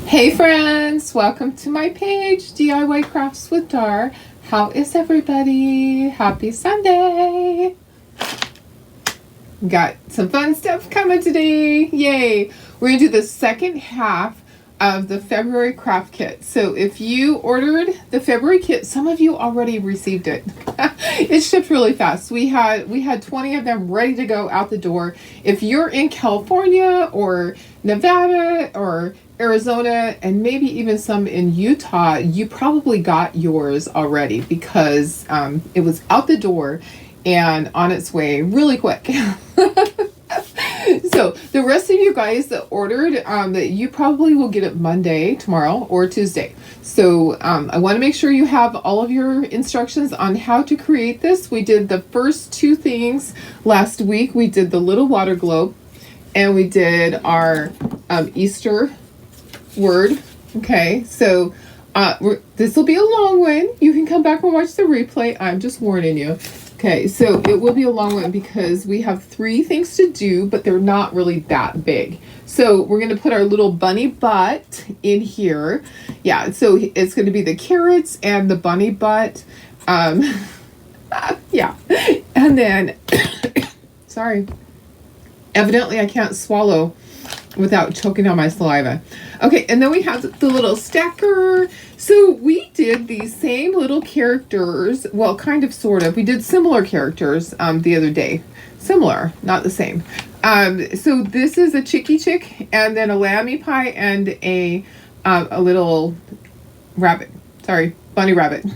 Hey friends, welcome to my page, DIY Crafts with Dar. How is everybody? Happy Sunday! Got some fun stuff coming today. Yay! We're going to do the second half of the February craft kit. So if you ordered the February kit, some of you already received it. It shipped really fast. We had 20 of them ready to go out the door. If you're in California or Nevada or Arizona and maybe even some in Utah, you probably got yours already because it was out the door and on its way really quick. So the rest of you guys that ordered, that you probably will get it Monday, tomorrow, or Tuesday. So I want to make sure you have all of your instructions on how to create this. We did the first two things last week. We did the little water globe, and we did our Easter word. Okay, so this will be a long one. You can come back and watch the replay. I'm just warning you. Okay, so it will be a long one because we have 3 things to do, but they're not really that big. So we're going to put our little bunny butt in here. Yeah, so it's going to be the carrots and the bunny butt. Yeah, and then, sorry, evidently I can't swallow without choking on my saliva. Okay, and then we have the little stacker. So we did these same little characters, well, kind of, sort of. We did similar characters the other day. Similar, not the same. So this is a chicky chick, and then a lammy pie, and a little rabbit. Sorry, bunny rabbit.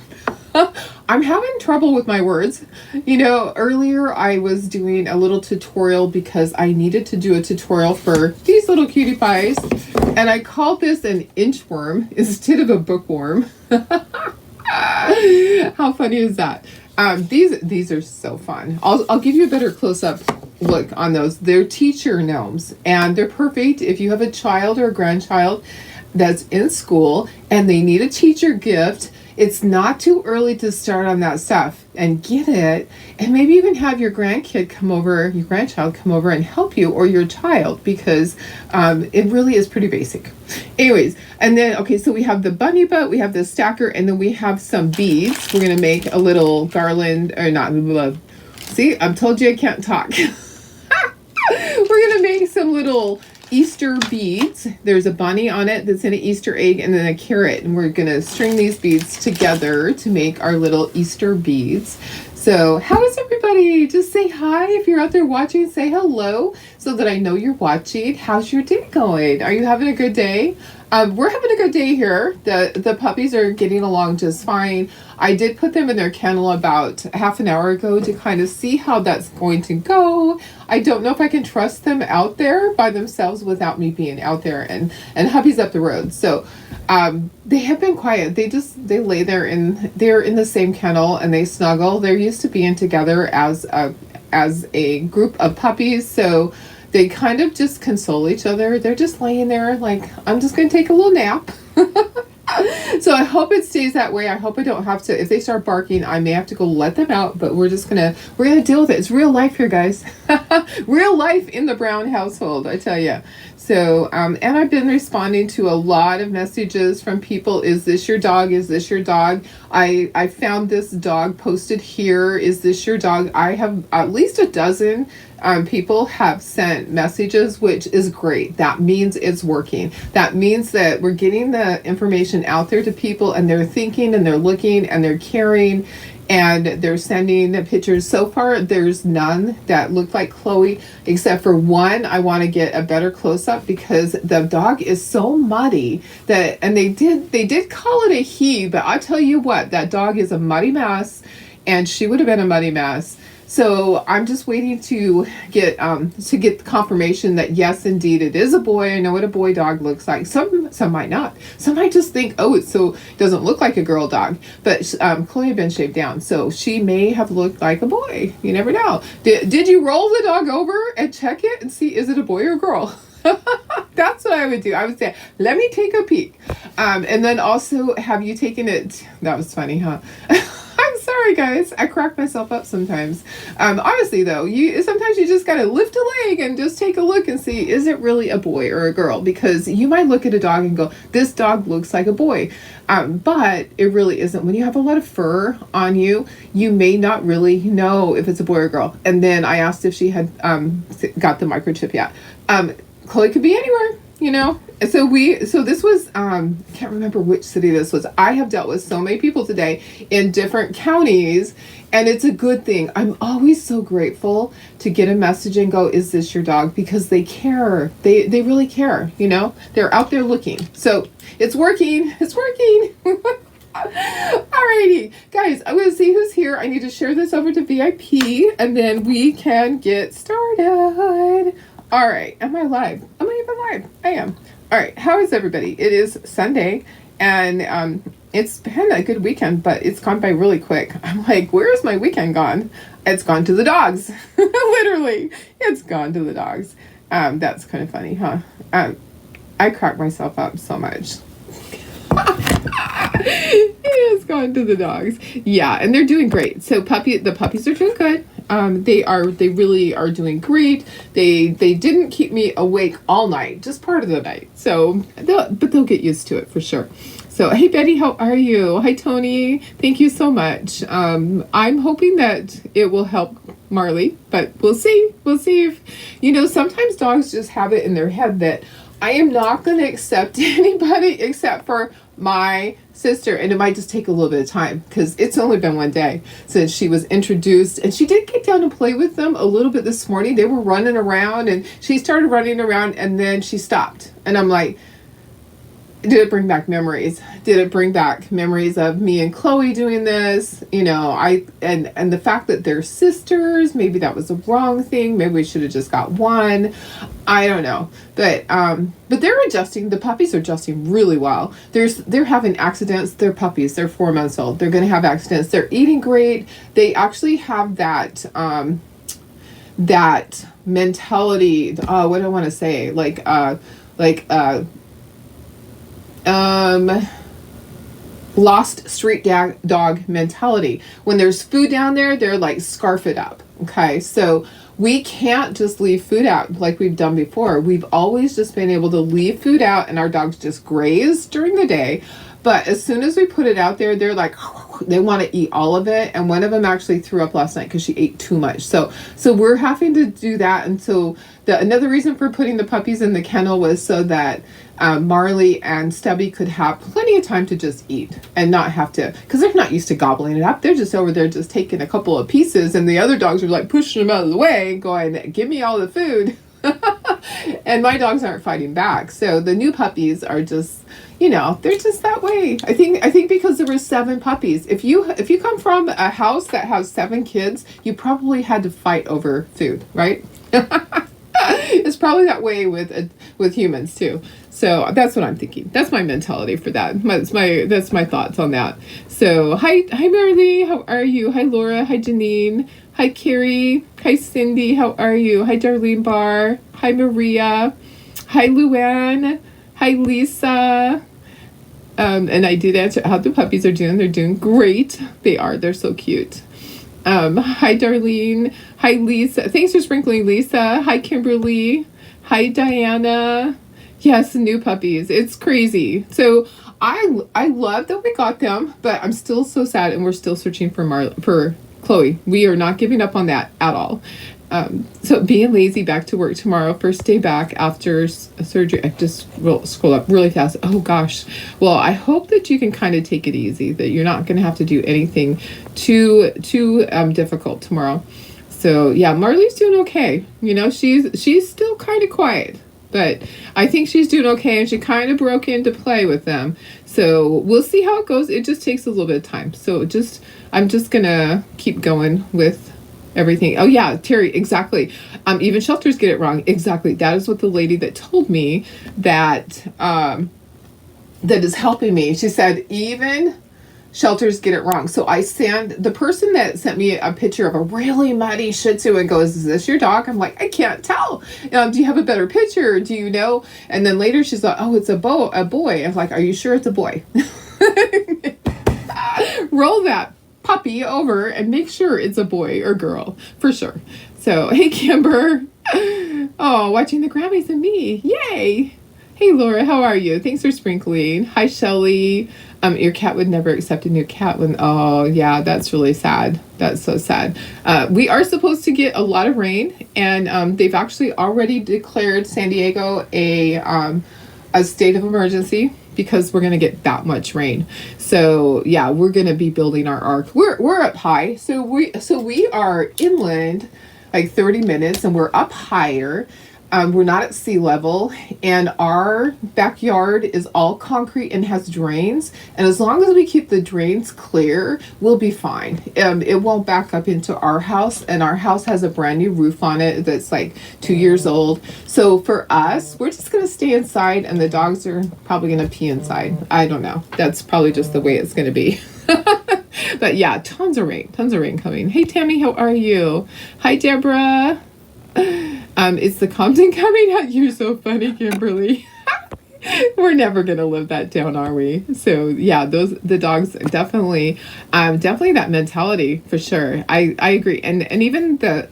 I'm having trouble with my words. You know, earlier I was doing a little tutorial because I needed to do a tutorial for these little cutie pies. And I called this an inchworm instead of a bookworm. How funny is that? These are so fun. I'll give you a better close-up look on those. They're teacher gnomes, and they're perfect if you have a child or a grandchild that's in school and they need a teacher gift. It's not too early to start on that stuff and get it, and maybe even have your grandchild come over and help you, or your child, because it really is pretty basic. Anyways, and then, okay, so we have the bunny butt, we have the stacker, and then we have some beads. We're going to make a little garland, or not, see, I've told you I can't talk. We're going to make some little Easter beads. There's a bunny on it that's in an Easter egg, and then a carrot, and we're gonna string these beads together to make our little Easter beads. So how is everybody? Just say hi. If you're out there watching, say hello so that I know you're watching. How's your day going? Are you having a good day? We're having a good day here. The puppies are getting along just fine. I did put them in their kennel about half an hour ago to kind of see how that's going to go. I don't know if I can trust them out there by themselves without me being out there, and hubby's up the road. So they have been quiet. They lay there, they're in the same kennel and they snuggle. They're used to being together as a group of puppies. So they kind of just console each other. They're just laying there like, I'm just going to take a little nap. So I hope it stays that way. I hope I don't have to, if they start barking, I may have to go let them out, but we're gonna deal with it. It's real life here, guys. Real life in the Brown household, I tell you. So, and I've been responding to a lot of messages from people. Is this your dog? Is this your dog? I found this dog posted here. Is this your dog? I have at least a dozen people have sent messages, which is great. That means it's working. That means that we're getting the information out there to people, and they're thinking and they're looking and they're caring, and they're sending the pictures. So far, there's none that look like Chloe, except for one. I want to get a better close-up because the dog is so muddy that, and they did call it a he, but I tell you what, that dog is a muddy mess, and she would have been a muddy mess. So I'm just waiting to get confirmation that yes, indeed, it is a boy. I know what a boy dog looks like. Some might not. Some might just think, oh, it doesn't look like a girl dog. But Chloe had been shaved down, so she may have looked like a boy. You never know. Did you roll the dog over and check it and see, is it a boy or a girl? That's what I would do. I would say, let me take a peek. And then also, have you taken it? That was funny, huh? I'm sorry. Sorry, guys. I crack myself up sometimes. Honestly, though, sometimes you just gotta lift a leg and just take a look and see, is it really a boy or a girl? Because you might look at a dog and go, this dog looks like a boy. But it really isn't. When you have a lot of fur on you, you may not really know if it's a boy or a girl. And then I asked if she had got the microchip yet. Chloe could be anywhere, you know. So this was I can't remember which city this was. I have dealt with so many people today in different counties, and it's a good thing. I'm always so grateful to get a message and go, is this your dog? Because they care. They really care, you know. They're out there looking. So it's working. It's working. Alrighty, guys, I'm going to see who's here. I need to share this over to VIP, and then we can get started. All right, am I live? Am I even live? I am. All right, how is everybody? It is Sunday, and it's been a good weekend, but it's gone by really quick. I'm like, where is my weekend gone? It's gone to the dogs. Literally, it's gone to the dogs. That's kind of funny, huh? I crack myself up so much. It has gone to the dogs. Yeah, and they're doing great. So the puppies are doing good. They really are doing great. They didn't keep me awake all night, just part of the night. So they'll get used to it for sure. So, hey Betty, how are you? Hi Tony, thank you so much. I'm hoping that it will help Marley, but we'll see. We'll see if, sometimes dogs just have it in their head that I am not going to accept anybody except for my sister, and it might just take a little bit of time because it's only been one day since she was introduced, and she did get down and play with them a little bit this morning. They were running around, and she started running around, and then she stopped, and I'm like, did it bring back memories? Did it bring back memories of me and Chloe doing this? And the fact that they're sisters, maybe that was the wrong thing. Maybe we should have just got one. I don't know. But they're adjusting. The puppies are adjusting really well. They're having accidents. They're puppies. They're 4 months old. They're going to have accidents. They're eating great. They actually have that mentality. What do I want to say? Lost street dog mentality. When there's food down there, they're like, scarf it up. Okay, so we can't just leave food out like we've done before. We've always just been able to leave food out, and our dogs just graze during the day. But as soon as we put it out there, they're like, they want to eat all of it. And one of them actually threw up last night because she ate too much. So we're having to do that. And so another reason for putting the puppies in the kennel was so that Marley and Stubby could have plenty of time to just eat and not have to, because they're not used to gobbling it up. They're just over there just taking a couple of pieces, and the other dogs are like pushing them out of the way and going, give me all the food. And my dogs aren't fighting back. So the new puppies are just, they're just that way. I think because there were 7 puppies. If you come from a house that has 7 kids, you probably had to fight over food, right? It's probably that way with humans too. So that's what I'm thinking. That's my mentality for that. That's my thoughts on that. So hi Marley, how are you? Hi Laura, hi Janine, hi Carrie, hi Cindy, how are you? Hi Darlene Barr, hi Maria, hi Luann, hi Lisa. And I did answer how the puppies are doing. They're doing great. They're so cute. Hi Darlene, hi Lisa. Thanks for sprinkling, Lisa. Hi Kimberly, hi Diana. Yes, new puppies. It's crazy. So I love that we got them, but I'm still so sad, and we're still searching for Chloe. We are not giving up on that at all. So being lazy, back to work tomorrow. First day back after surgery. I just scroll up really fast. Oh gosh. Well, I hope that you can kind of take it easy, that you're not going to have to do anything too difficult tomorrow. So yeah, Marley's doing okay. She's still kind of quiet, but I think she's doing okay, and she kind of broke into play with them. So we'll see how it goes. It just takes a little bit of time. So I'm just gonna keep going with everything. Oh yeah, Terry, exactly. Even shelters get it wrong. Exactly. That is what the lady that told me that is helping me. She said even shelters get it wrong. So the person that sent me a picture of a really muddy Shih Tzu and goes, is this your dog? I'm like, I can't tell. Do you have a better picture? Do you know? And then later she's like, oh, it's a boy. I'm like, are you sure it's a boy? Roll that puppy over and make sure it's a boy or girl for sure. So, hey, Kimber. Oh, watching the Grammys and me. Yay. Hey, Laura, how are you? Thanks for sprinkling. Hi, Shelly. Your cat would never accept a new cat when, oh, yeah, that's really sad. That's so sad. We are supposed to get a lot of rain, and they've actually already declared San Diego a state of emergency because we're going to get that much rain. So, yeah, we're going to be building our ark. We're up high. So we are inland like 30 minutes, and we're up higher. We're not at sea level, and our backyard is all concrete and has drains. And as long as we keep the drains clear, we'll be fine. It won't back up into our house, and our house has a brand new roof on it that's like 2 years old. So for us, we're just going to stay inside, and the dogs are probably going to pee inside. I don't know. That's probably just the way it's going to be. But yeah, tons of rain coming. Hey, Tammy, how are you? Hi, Deborah. Is the Compton coming out? You're so funny, Kimberly. We're never gonna live that down, are we? So yeah, the dogs definitely that mentality for sure. I agree, and even the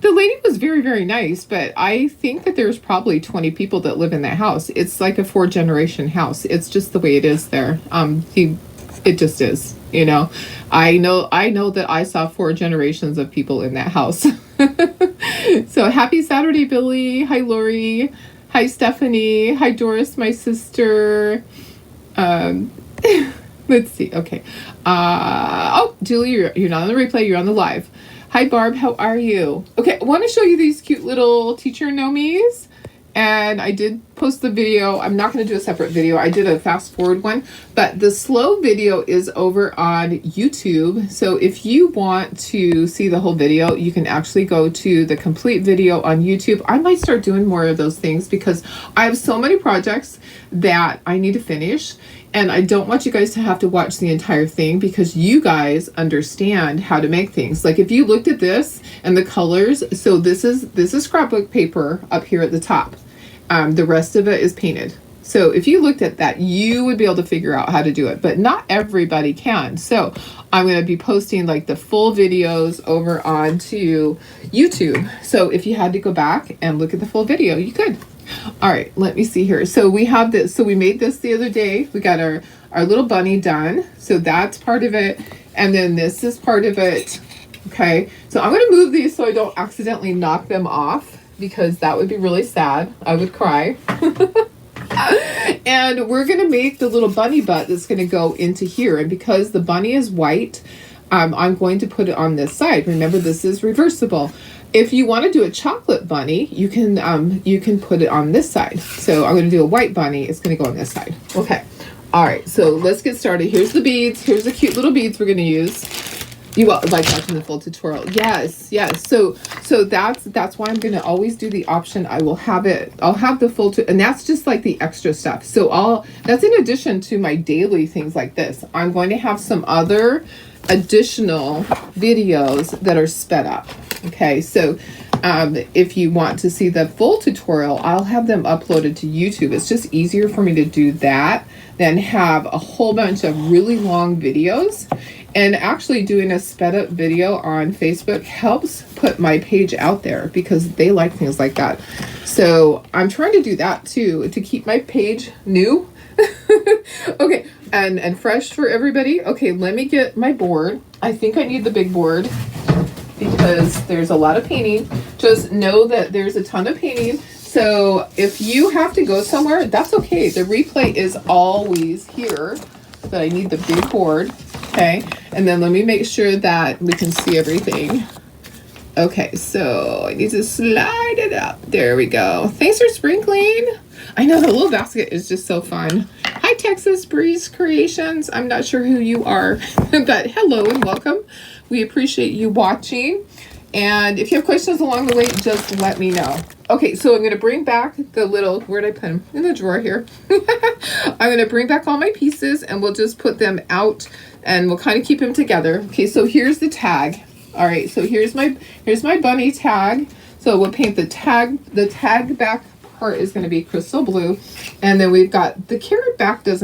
lady was very, very nice, but I think that there's probably 20 people that live in that house. It's like a 4-generation house. It's just the way it is there. It just is, I know that I saw 4 generations of people in that house. So happy Saturday, Billy. Hi, Lori. Hi, Stephanie. Hi, Doris, my sister. Let's see. Okay. Julie, you're not on the replay. You're on the live. Hi, Barb. How are you? Okay. I want to show you these cute little teacher nomies. And I did post the video. I'm not going to do a separate video. I did a fast forward one, but the slow video is over on YouTube. So if you want to see the whole video, you can actually go to the complete video on YouTube. I might start doing more of those things because I have so many projects that I need to finish. And I don't want you guys to have to watch the entire thing because you guys understand how to make things. Like if you looked at this and the colors, so this is scrapbook paper up here at the top. The rest of it is painted. So if you looked at that, you would be able to figure out how to do it, but not everybody can. So I'm going to be posting like the full videos over onto YouTube. So if you had to go back and look at the full video, you could. All right, let me see here. So we have this. So we made this the other day. We got our little bunny done. So that's part of it. And then this is part of it. Okay. So I'm going to move these so I don't accidentally knock them off because that would be really sad. I would cry. And we're going to make the little bunny butt that's going to go into here. And because the bunny is white, I'm going to put it on this side. Remember, this is reversible. If you want to do a chocolate bunny, you can put it on this side. So I'm going to do a white bunny. It's going to go on this side. Okay. All right. So let's get started. Here's the beads. Here's the cute little beads we're going to use. You like watching the full tutorial? Yes. So that's why I'm going to always do the option. I'll have the full, and that's just like the extra stuff. So that's in addition to my daily things like this. I'm going to have some other additional videos that are sped up. Okay, so if you want to see the full tutorial, I'll have them uploaded to YouTube. It's just easier for me to do that than have a whole bunch of really long videos. And actually doing a sped up video on Facebook helps put my page out there because they like things like that. So I'm trying to do that too, to keep my page new. Okay, and fresh for everybody. Okay, let me get my board. I think I need the big board because there's a lot of painting. Just know that there's a ton of painting. So if you have to go somewhere, that's okay. The replay is always here, but I need the big board. Okay, and then let me make sure that we can see everything. Okay, so I need to slide it up. There we go. Thanks for sprinkling. I know the little basket is just so fun. Hi, Texas Breeze Creations. I'm not sure who you are, but hello and welcome. We appreciate you watching. And if you have questions along the way, just let me know. Okay, so I'm going to bring back the little, where'd I put them? In the drawer here. I'm going to bring back all my pieces and we'll just put them out and we'll kind of keep them together. Okay, so here's the tag. All right, so here's my bunny tag. So we'll paint the tag back part is going to be crystal blue. And then we've got the carrot back this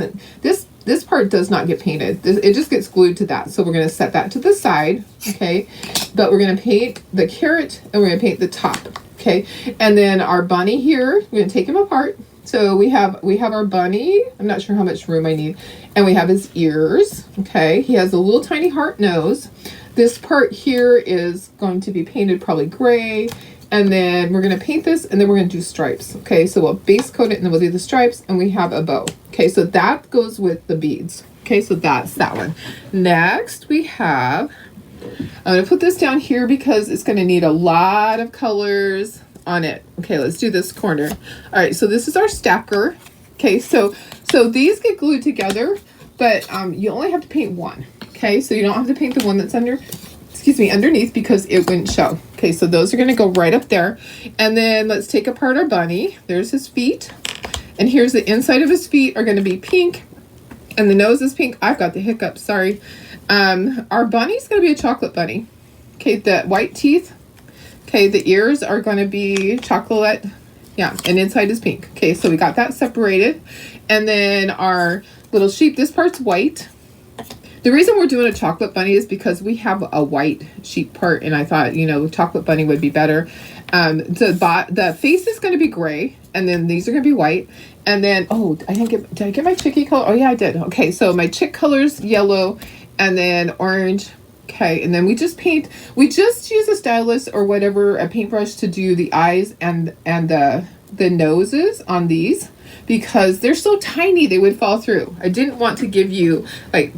this part does not get painted. It just gets glued to that. So we're going to set that to the side, okay? But we're going to paint the carrot and we're going to paint the top, okay? And then our bunny here, we're going to take him apart. So we have our bunny. I'm not sure how much room I need. And we have his ears, okay? He has a little tiny heart nose. This part here is going to be painted probably gray. And then we're going to paint this and then we're going to do stripes. Okay, so we'll base coat it and then we'll do the stripes and we have a bow. Okay, so that goes with the beads. Okay, so that's that one. Next we have, I'm going to put this down here because it's going to need a lot of colors on it. Okay, let's do this corner. All right, so this is our stacker. Okay, so these get glued together, but you only have to paint one. Okay, so you don't have to paint the one that's underneath because it wouldn't show. Okay, so those are going to go right up there. And then let's take apart our bunny. There's his feet. And here's the inside of his feet are going to be pink. And the nose is pink. I've got the hiccups, sorry. Our bunny's going to be a chocolate bunny. Okay, the white teeth. Okay, the ears are going to be chocolate. Yeah, and inside is pink. Okay, so we got that separated. And then our little sheep, this part's white. The reason we're doing a chocolate bunny is because we have a white sheep part, and I thought, you know, chocolate bunny would be better. The face is going to be gray, and then these are going to be white. And then, did I get my chickie color? Oh, yeah, I did. Okay, so my chick color's yellow, and then orange. Okay, and then we just use a stylus or whatever, a paintbrush to do the eyes and the noses on these. Because they're so tiny, they would fall through. I didn't want to give you like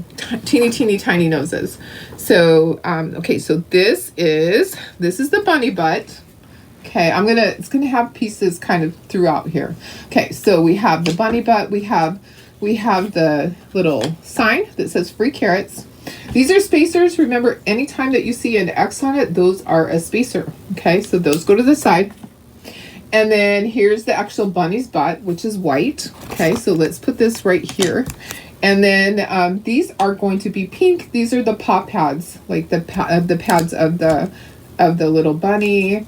teeny tiny noses. So, okay, so this is the bunny butt. Okay, it's gonna have pieces kind of throughout here. Okay, so we have the bunny butt. We have the little sign that says free carrots. These are spacers. Remember, anytime that you see an X on it, those are a spacer. Okay, so those go to the side. And then here's the actual bunny's butt, which is white. Okay, so let's put this right here. And then these are going to be pink. These are the paw pads, like the pads of the little bunny.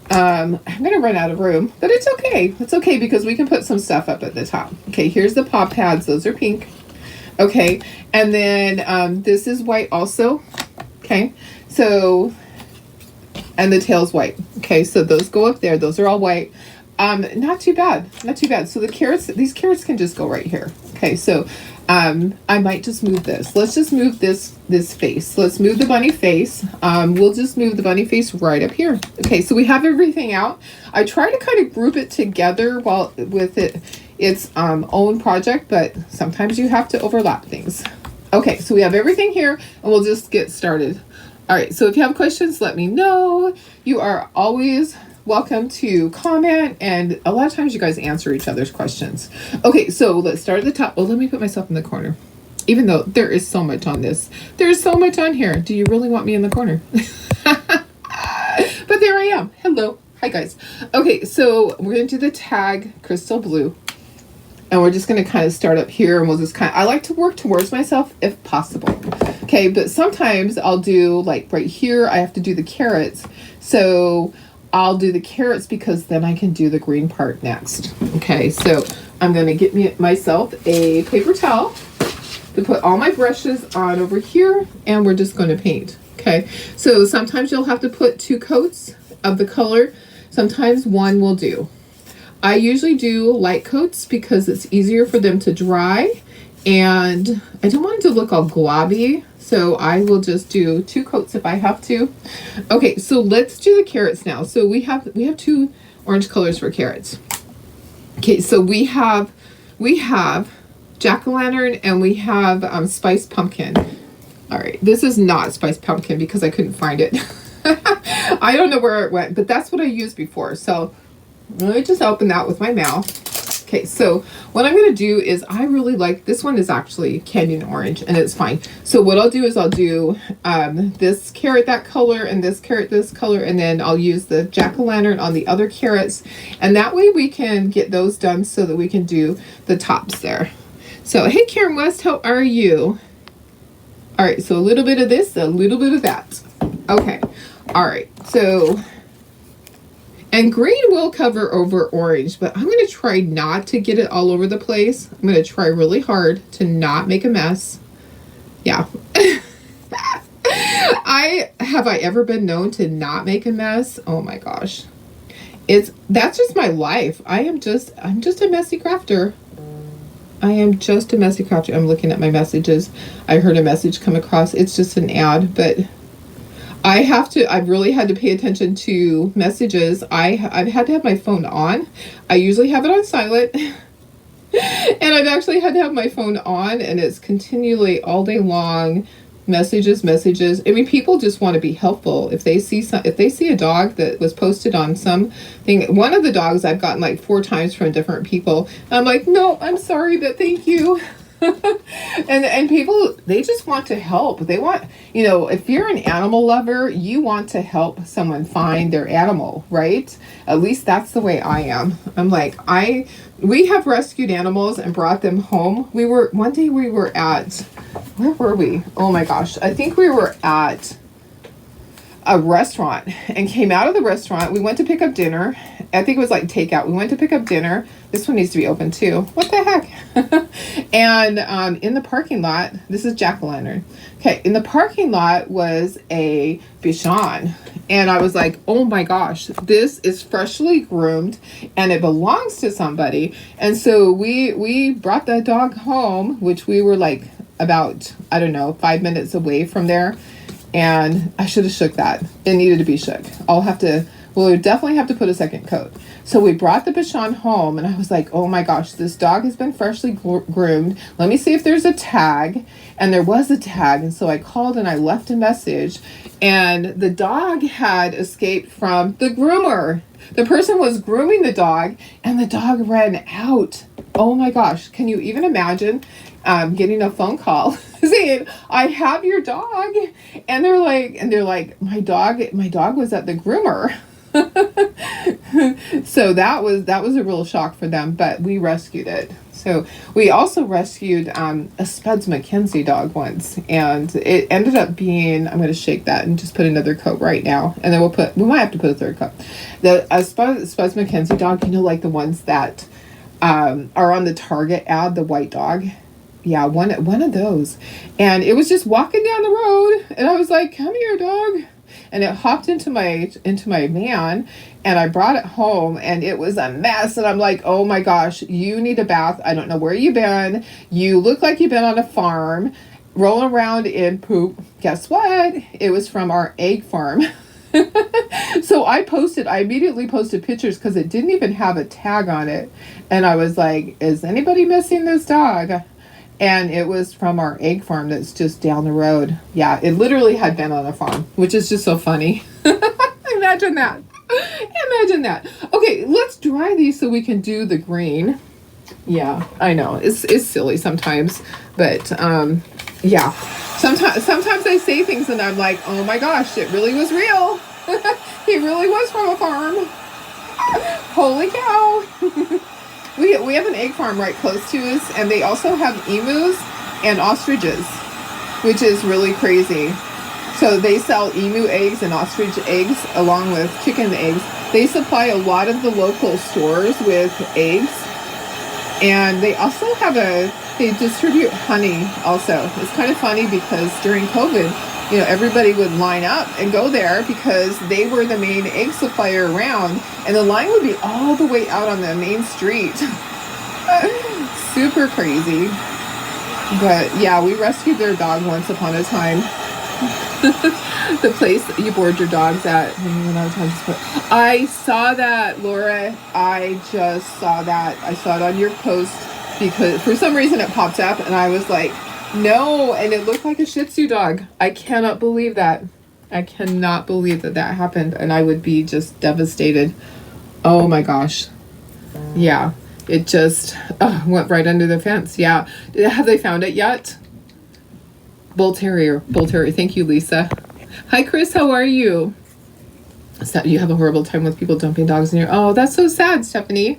I'm gonna run out of room, but it's okay. It's okay because we can put some stuff up at the top. Okay, here's the paw pads. Those are pink. Okay, and then this is white also. Okay, so. And the tail's white. Okay, so those go up there. Those are all white. Not too bad. Not too bad. So these carrots can just go right here. Okay, so I might just move this. Let's just move this face. Let's move the bunny face. We'll just move the bunny face right up here. Okay, so we have everything out. I try to kind of group it together while with its own project, but sometimes you have to overlap things. Okay, so we have everything here, and we'll just get started. All right, so if you have questions, let me know. You are always welcome to comment, and a lot of times you guys answer each other's questions. Okay, so let's start at the top. Oh, let me put myself in the corner. Even though there is so much on this. There's so much on here. Do you really want me in the corner? But there I am. Hello. Hi, guys. Okay, so we're going to do the tag crystal blue. And we're just going to kind of start up here, and we'll just I like to work towards myself if possible. Okay, but sometimes I'll do like right here, I have to do the carrots. So I'll do the carrots because then I can do the green part next. Okay, so I'm going to get myself a paper towel to put all my brushes on over here, and we're just going to paint. Okay, so sometimes you'll have to put 2 coats of the color. Sometimes one will do. I usually do light coats because it's easier for them to dry, and I don't want it to look all globby, so I will just do 2 coats if I have to. Okay, so let's do the carrots now. So we have 2 orange colors for carrots. Okay, so we have jack-o'-lantern and we have spiced pumpkin. All right, this is not spiced pumpkin because I couldn't find it. I don't know where it went, but that's what I used before. So let me just open that with my mouth. Okay, so what I'm going to do is I really like, this one is actually canyon orange and it's fine. So what I'll do is I'll do this carrot that color and this carrot this color, and then I'll use the jack-o'-lantern on the other carrots, and that way we can get those done so that we can do the tops there. So hey Karen West, how are you? All right, so a little bit of this, a little bit of that. Okay, all right, so And green will cover over orange, but I'm going to try not to get it all over the place. I'm going to try really hard to not make a mess. Yeah. I ever been known to not make a mess? Oh my gosh. That's just my life. I'm just a messy crafter. I am just a messy crafter. I'm looking at my messages. I heard a message come across. It's just an ad, but I've really had to pay attention to messages. I've had to have my phone on. I usually have it on silent. And I've actually had to have my phone on, and it's continually all day long messages. I mean, people just want to be helpful. If they see a dog that was posted on something, one of the dogs I've gotten like 4 times from different people. I'm like, no, I'm sorry, but thank you. and people, they just want to help. They want, if you're an animal lover, you want to help someone find their animal, right? At least that's the way I am. I'm like, we have rescued animals and brought them home. One day we were at, where were we? Oh my gosh. I think we were at a restaurant and came out of the restaurant. We went to pick up dinner. I think it was like takeout. We went to pick up dinner. This one needs to be open too. What the heck? And in the parking lot, this is jack-o'-lantern. Okay, in the parking lot was a Bichon. And I was like, oh my gosh, this is freshly groomed and it belongs to somebody. And so we brought the dog home, which we were like about, I don't know, 5 minutes away from there. And I should have shook that. It needed to be shook. We'll definitely have to put a second coat. So we brought the Bichon home, and I was like, oh my gosh, this dog has been freshly groomed. Let me see if there's a tag. And there was a tag. And so I called and I left a message. And the dog had escaped from the groomer. The person was grooming the dog, and the dog ran out. Oh my gosh. Can you even imagine getting a phone call saying, I have your dog? And they're like, my dog was at the groomer. So that was a real shock for them, but we rescued it. So we also rescued a Spuds MacKenzie dog once, and it ended up being, I'm going to shake that and just put another coat right now, and then we might have to put a third coat. The Spuds MacKenzie dog, like the ones that are on the Target ad, the white dog. Yeah, one of those. And it was just walking down the road, and I was like, come here, dog. And it hopped into my van, and I brought it home, and it was a mess. And I'm like, oh my gosh, you need a bath. I don't know where you've been. You look like you've been on a farm, rolling around in poop. Guess what? It was from our egg farm. So I immediately posted pictures because it didn't even have a tag on it. And I was like, is anybody missing this dog? And it was from our egg farm that's just down the road. Yeah, it literally had been on a farm, which is just so funny. Imagine that. Imagine that. Okay, let's dry these so we can do the green. Yeah, I know. It's silly sometimes. But, yeah. Sometimes I say things and I'm like, oh my gosh, it really was real. He really was from a farm. Holy cow. We have an egg farm right close to us, and they also have emus and ostriches, which is really crazy. So they sell emu eggs and ostrich eggs along with chicken eggs. They supply a lot of the local stores with eggs, and they also they distribute honey also. It's kind of funny because during COVID, everybody would line up and go there because they were the main egg supplier around, and the line would be all the way out on the main street. Super crazy. But yeah, we rescued their dog once upon a time. The place that you board your dogs at. I saw that, Laura. I just saw that. I saw it on your post because for some reason it popped up, and I was like, no, and it looked like a Shih Tzu dog. I cannot believe that. I cannot believe that happened, and I would be just devastated. Oh my gosh. Yeah, it just went right under the fence. Yeah. Have they found it yet? Bull Terrier. Thank you, Lisa. Hi, Chris. How are you? So you have a horrible time with people dumping dogs in your... Oh, that's so sad, Stephanie.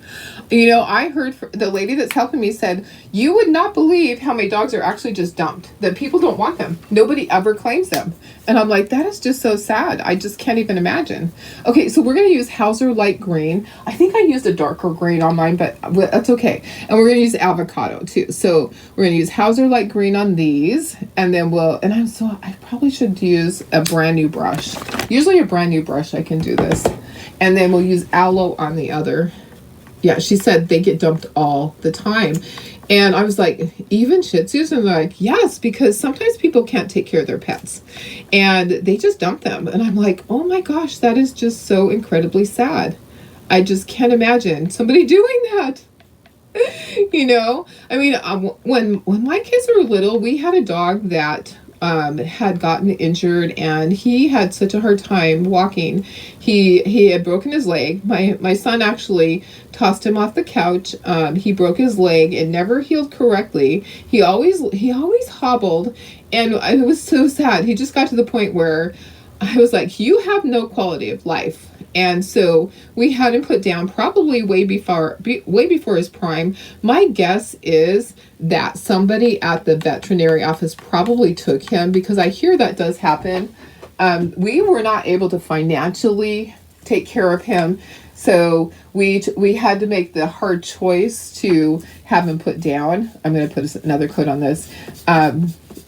You know, I heard the lady that's helping me said, you would not believe how many dogs are actually just dumped, that people don't want them. Nobody ever claims them. And I'm like, that is just so sad. I just can't even imagine. Okay, so we're going to use Hauser Light Green. I think I used a darker green on mine, but that's okay. And we're going to use avocado too. So we're going to use Hauser Light Green on these. And then I probably should use a brand new brush. Usually a brand new brush, I can do this. And then we'll use aloe on the other. Yeah, she said they get dumped all the time. And I was like, even Shih Tzus? And they're like, yes, because sometimes people can't take care of their pets. And they just dump them. And I'm like, oh my gosh, that is just so incredibly sad. I just can't imagine somebody doing that. You know? I mean, when my kids were little, we had a dog that had gotten injured, and he had such a hard time walking. He had broken his leg. My son actually tossed him off the couch. He broke his leg and never healed correctly. He always hobbled, and it was so sad. He just got to the point where I was like, you have no quality of life. And so we had him put down probably way before his prime. My guess is that somebody at the veterinary office probably took him, because I hear that does happen. We were not able to financially take care of him. So we had to make the hard choice to have him put down. I'm going to put another coat on this.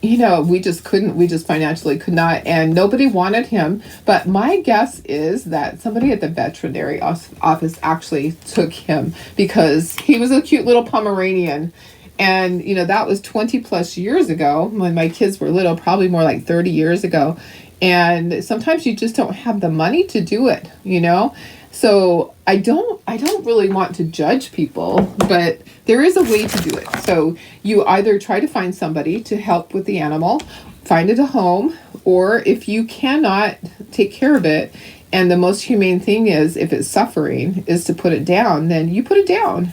You know, we just financially could not, and nobody wanted him. But my guess is that somebody at the veterinary office actually took him, because he was a cute little Pomeranian. And, you know, that was 20 plus years ago when my kids were little, probably more like 30 years ago. And sometimes you just don't have the money to do it, you know? So I don't really want to judge people, but there is a way to do it. So you either try to find somebody to help with the animal, find it a home, or if you cannot take care of it, and the most humane thing is, if it's suffering, is to put it down, then you put it down.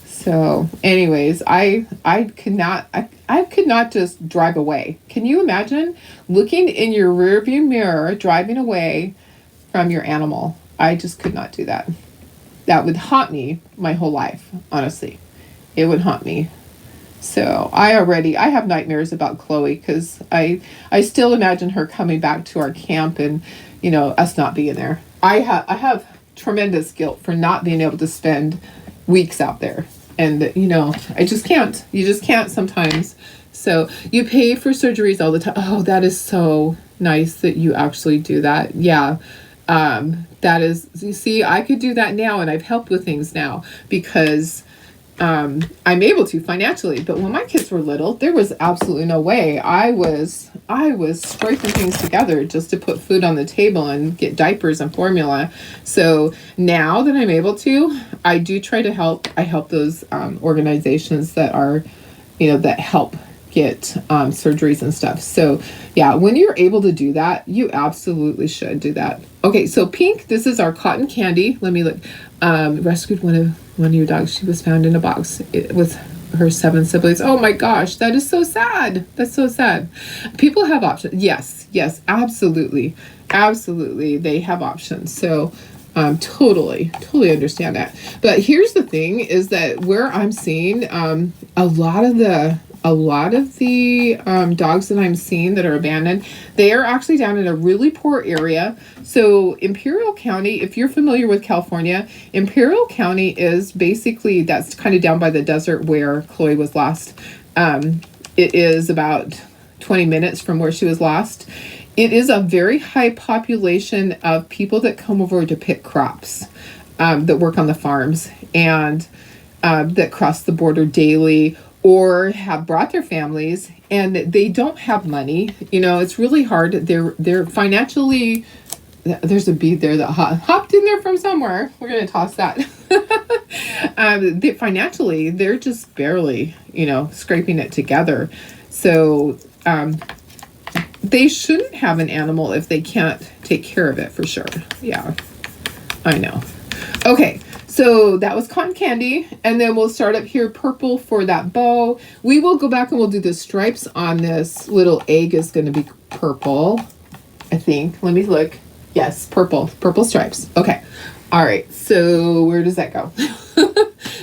So anyways, I could not just drive away. Can you imagine looking in your rearview mirror, driving away from your animal? I just could not do that. That would haunt me my whole life, honestly. It would haunt me. So I have nightmares about Chloe, because I still imagine her coming back to our camp and, you know, us not being there. I have tremendous guilt for not being able to spend weeks out there. And, you know, I just can't. You just can't sometimes. So you pay for surgeries all the time. Oh, that is so nice that you actually do that. Yeah. That is, you see, I could do that now, and I've helped with things now because I'm able to financially. But when my kids were little, there was absolutely no way. I was scraping things together just to put food on the table and get diapers and formula. So now that I'm able to, I do try to help. I help those organizations that are, you know, that help get surgeries and stuff. So yeah, when you're able to do that, you absolutely should do that. Okay, so Pink, this is our cotton candy. Let me look. Rescued one of your dogs. She was found in a box with her 7 siblings. Oh my gosh, that is so sad. That's so sad. People have options. Yes, absolutely. They have options. So totally understand that. But here's the thing, is that where I'm seeing a lot of the dogs that I'm seeing that are abandoned, they are actually down in a really poor area. So Imperial County, if you're familiar with California, Imperial County is basically, that's kind of down by the desert where Chloe was lost. It is about 20 minutes from where she was lost. It is a very high population of people that come over to pick crops, that work on the farms, and that cross the border daily, or have brought their families, and they don't have money. You know, it's really hard. They're financially, there's a bead there that hopped in there from somewhere. We're going to toss that. Financially, they're just barely, you know, scraping it together. So they shouldn't have an animal if they can't take care of it, for sure. Yeah, I know. Okay. So that was cotton candy, and then we'll start up here purple for that bow. We will go back and we'll do the stripes on this little egg is going to be purple, I think. Let me look. Yes, purple stripes. Okay. All right. So where does that go?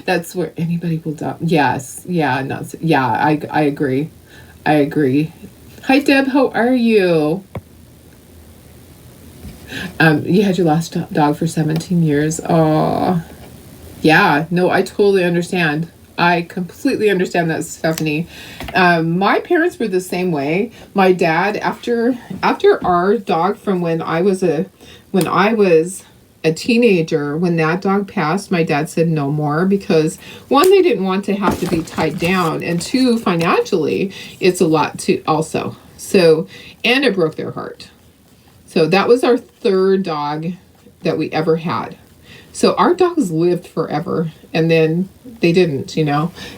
That's where anybody will die. Yes. Yeah. Not. Yeah. I agree. I agree. Hi, Deb. How are you? You had your last dog for 17 years. Oh, yeah. No, I totally understand. I completely understand that, Stephanie. My parents were the same way. My dad, after our dog from when I was a teenager, when that dog passed, my dad said no more because one, they didn't want to have to be tied down, and two, financially, it's a lot too also. So, and it broke their heart. So that was our third dog that we ever had. So our dogs lived forever, and then they didn't,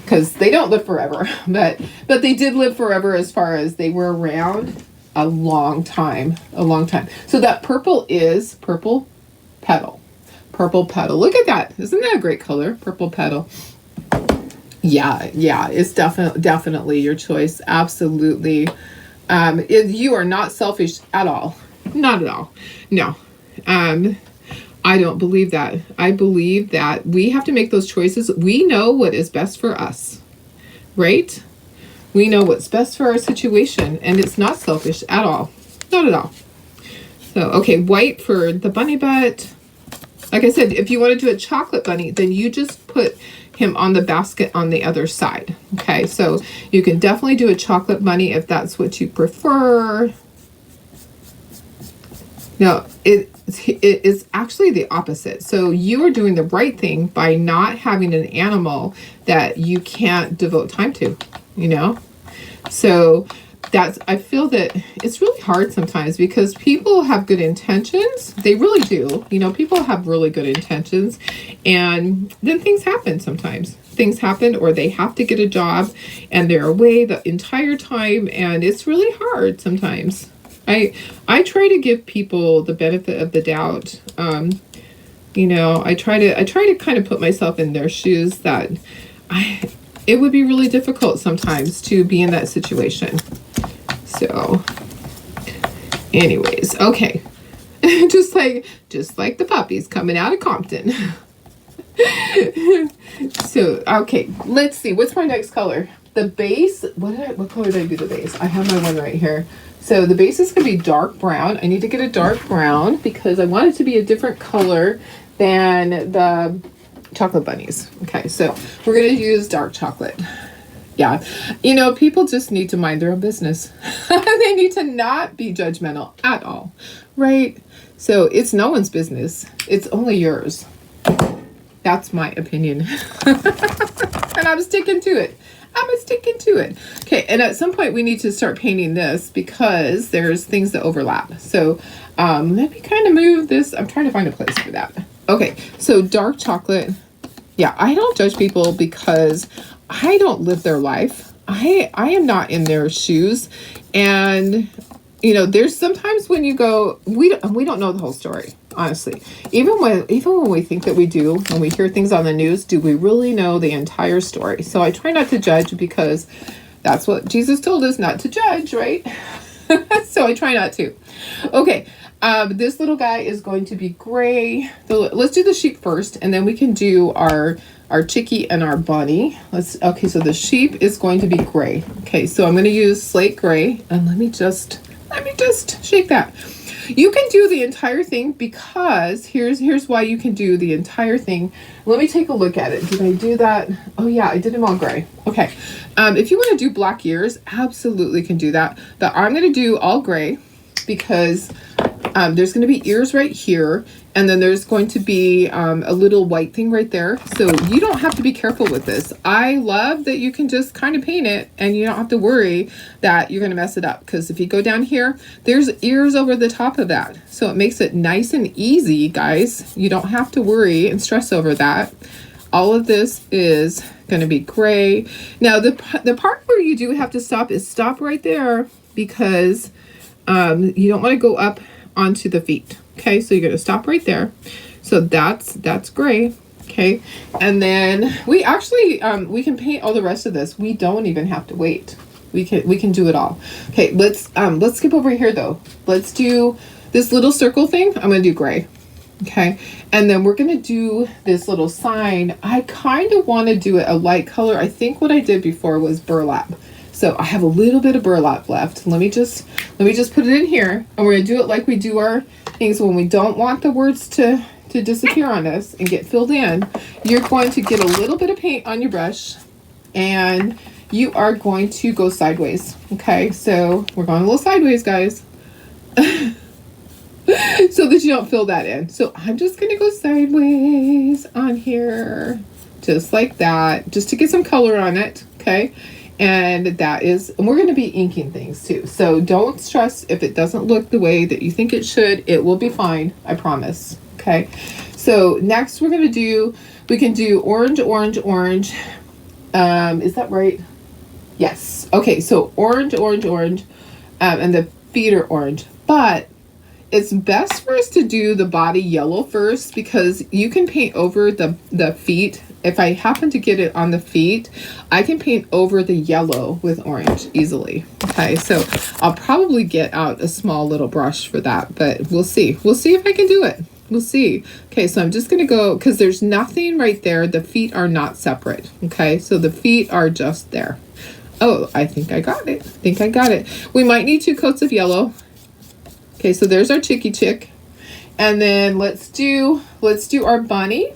because they don't live forever. But they did live forever as far as they were around a long time, a long time. So that purple is purple petal. Purple petal. Look at that. Isn't that a great color? Purple petal. Yeah, it's definitely your choice. Absolutely. You are not selfish at all. Not at all. No. I don't believe that. I believe that we have to make those choices. We know what is best for us, right? We know what's best for our situation, and it's not selfish at all. Not at all. So, okay, white for the bunny butt. Like I said, if you want to do a chocolate bunny, then you just put him on the basket on the other side. Okay, so you can definitely do a chocolate bunny if that's what you prefer. No, it is actually the opposite. So you are doing the right thing by not having an animal that you can't devote time to, So I feel that it's really hard sometimes because people have good intentions. They really do. People have really good intentions, and then things happen sometimes. Things happen, or they have to get a job and they're away the entire time, and it's really hard sometimes. I try to give people the benefit of the doubt. I try to kind of put myself in their shoes that it would be really difficult sometimes to be in that situation. So anyways, okay. just like the puppies coming out of Compton. So, okay, let's see. What's my next color? The base, what color did I do the base? I have my one right here. So the base is going to be dark brown. I need to get a dark brown because I want it to be a different color than the chocolate bunnies. Okay, so we're going to use dark chocolate. Yeah, people just need to mind their own business. They need to not be judgmental at all, right? So it's no one's business. It's only yours. That's my opinion. And I'm sticking to it. Okay, and at some point we need to start painting this because there's things that overlap. So let me kind of move this. I'm trying to find a place for that. Okay, so dark chocolate. Yeah, I don't judge people because I don't live their life. I am not in their shoes. And, there's sometimes when you go, we don't know the whole story. Honestly, even when we think that we do, when we hear things on the news, do we really know the entire story? So I try not to judge because that's what Jesus told us, not to judge, right? So I try not to. Okay, this little guy is going to be gray. Let's do the sheep first, and then we can do our chickie and our bunny. Okay, so the sheep is going to be gray. Okay, so I'm going to use slate gray, and let me just shake that. You can do the entire thing because here's why you can do the entire thing. Let me take a look at it. Did I do that? Oh yeah, I did them all gray. Okay. If you want to do black ears, absolutely can do that. But I'm going to do all gray because there's going to be ears right here, and then there's going to be a little white thing right there. So you don't have to be careful with this. I love that you can just kind of paint it and you don't have to worry that you're going to mess it up, because if you go down here, there's ears over the top of that. So it makes it nice and easy, guys. You don't have to worry and stress over that. All of this is going to be gray. Now the part where you do have to stop is stop right there, because you don't want to go up onto the feet. Okay, so you're going to stop right there. So that's gray. Okay, and then we actually we can paint all the rest of this. We don't even have to wait. We can do it all. Okay, let's skip over here though. Let's do this little circle thing. I'm going to do gray. Okay, and then we're going to do this little sign. I kind of want to do it a light color. I think what I did before was burlap. So I have a little bit of burlap left. Let me just put it in here, and we're going to do it like we do our things when we don't want the words to disappear on us and get filled in. You're going to get a little bit of paint on your brush, and you are going to go sideways. Okay, so we're going a little sideways, guys. So that you don't fill that in. So I'm just going to go sideways on here, just like that, just to get some color on it. Okay. And we're going to be inking things too. So don't stress if it doesn't look the way that you think it should. It will be fine. I promise. Okay. So next we can do orange, orange, orange. Is that right? Yes. Okay. So orange, orange, orange, and the feet are orange, but it's best for us to do the body yellow first, because you can paint over the feet. If I happen to get it on the feet, I can paint over the yellow with orange easily. Okay, so I'll probably get out a small little brush for that, but we'll see. We'll see if I can do it. We'll see. Okay, so I'm just going to go, because there's nothing right there. The feet are not separate. Okay, so the feet are just there. Oh, I think I got it. We might need 2 coats of yellow. Okay, so there's our chickie chick. And then let's do our bunny.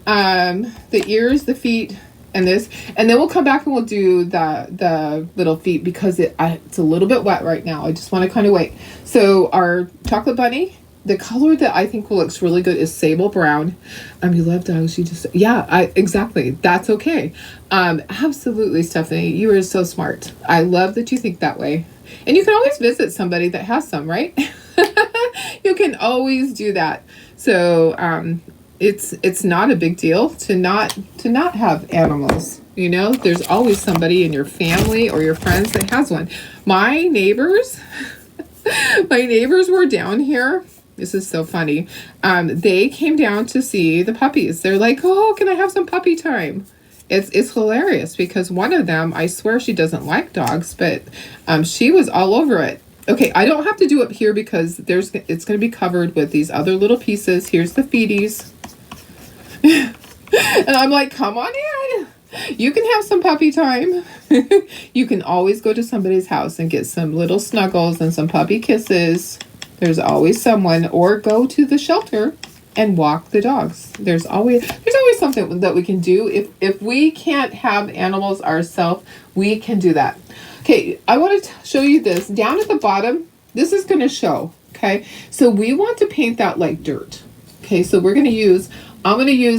The ears, the feet, and this. And then we'll come back and we'll do the little feet, because it's a little bit wet right now. I just want to kind of wait. So our chocolate bunny, the color that I think looks really good is sable brown. You love dogs. Exactly. That's okay. Absolutely, Stephanie. You are so smart. I love that you think that way. And you can always visit somebody that has some, right? You can always do that. So it's not a big deal to not have animals. You know, there's always somebody in your family or your friends that has one. My neighbors were down here. This is so funny. They came down to see the puppies. They're like, "Oh, can I have some puppy time?" It's hilarious, because one of them, I swear she doesn't like dogs, but she was all over it. Okay, I don't have to do it here because it's going to be covered with these other little pieces. Here's the feeties. And I'm like, come on in. You can have some puppy time. You can always go to somebody's house and get some little snuggles and some puppy kisses. There's always someone, or go to the shelter and walk the dogs. There's always something that we can do. If we can't have animals ourselves, we can do that. Okay, I want to show you this. Down at the bottom, this is going to show. Okay, so we want to paint that like dirt. Okay, so I'm going to use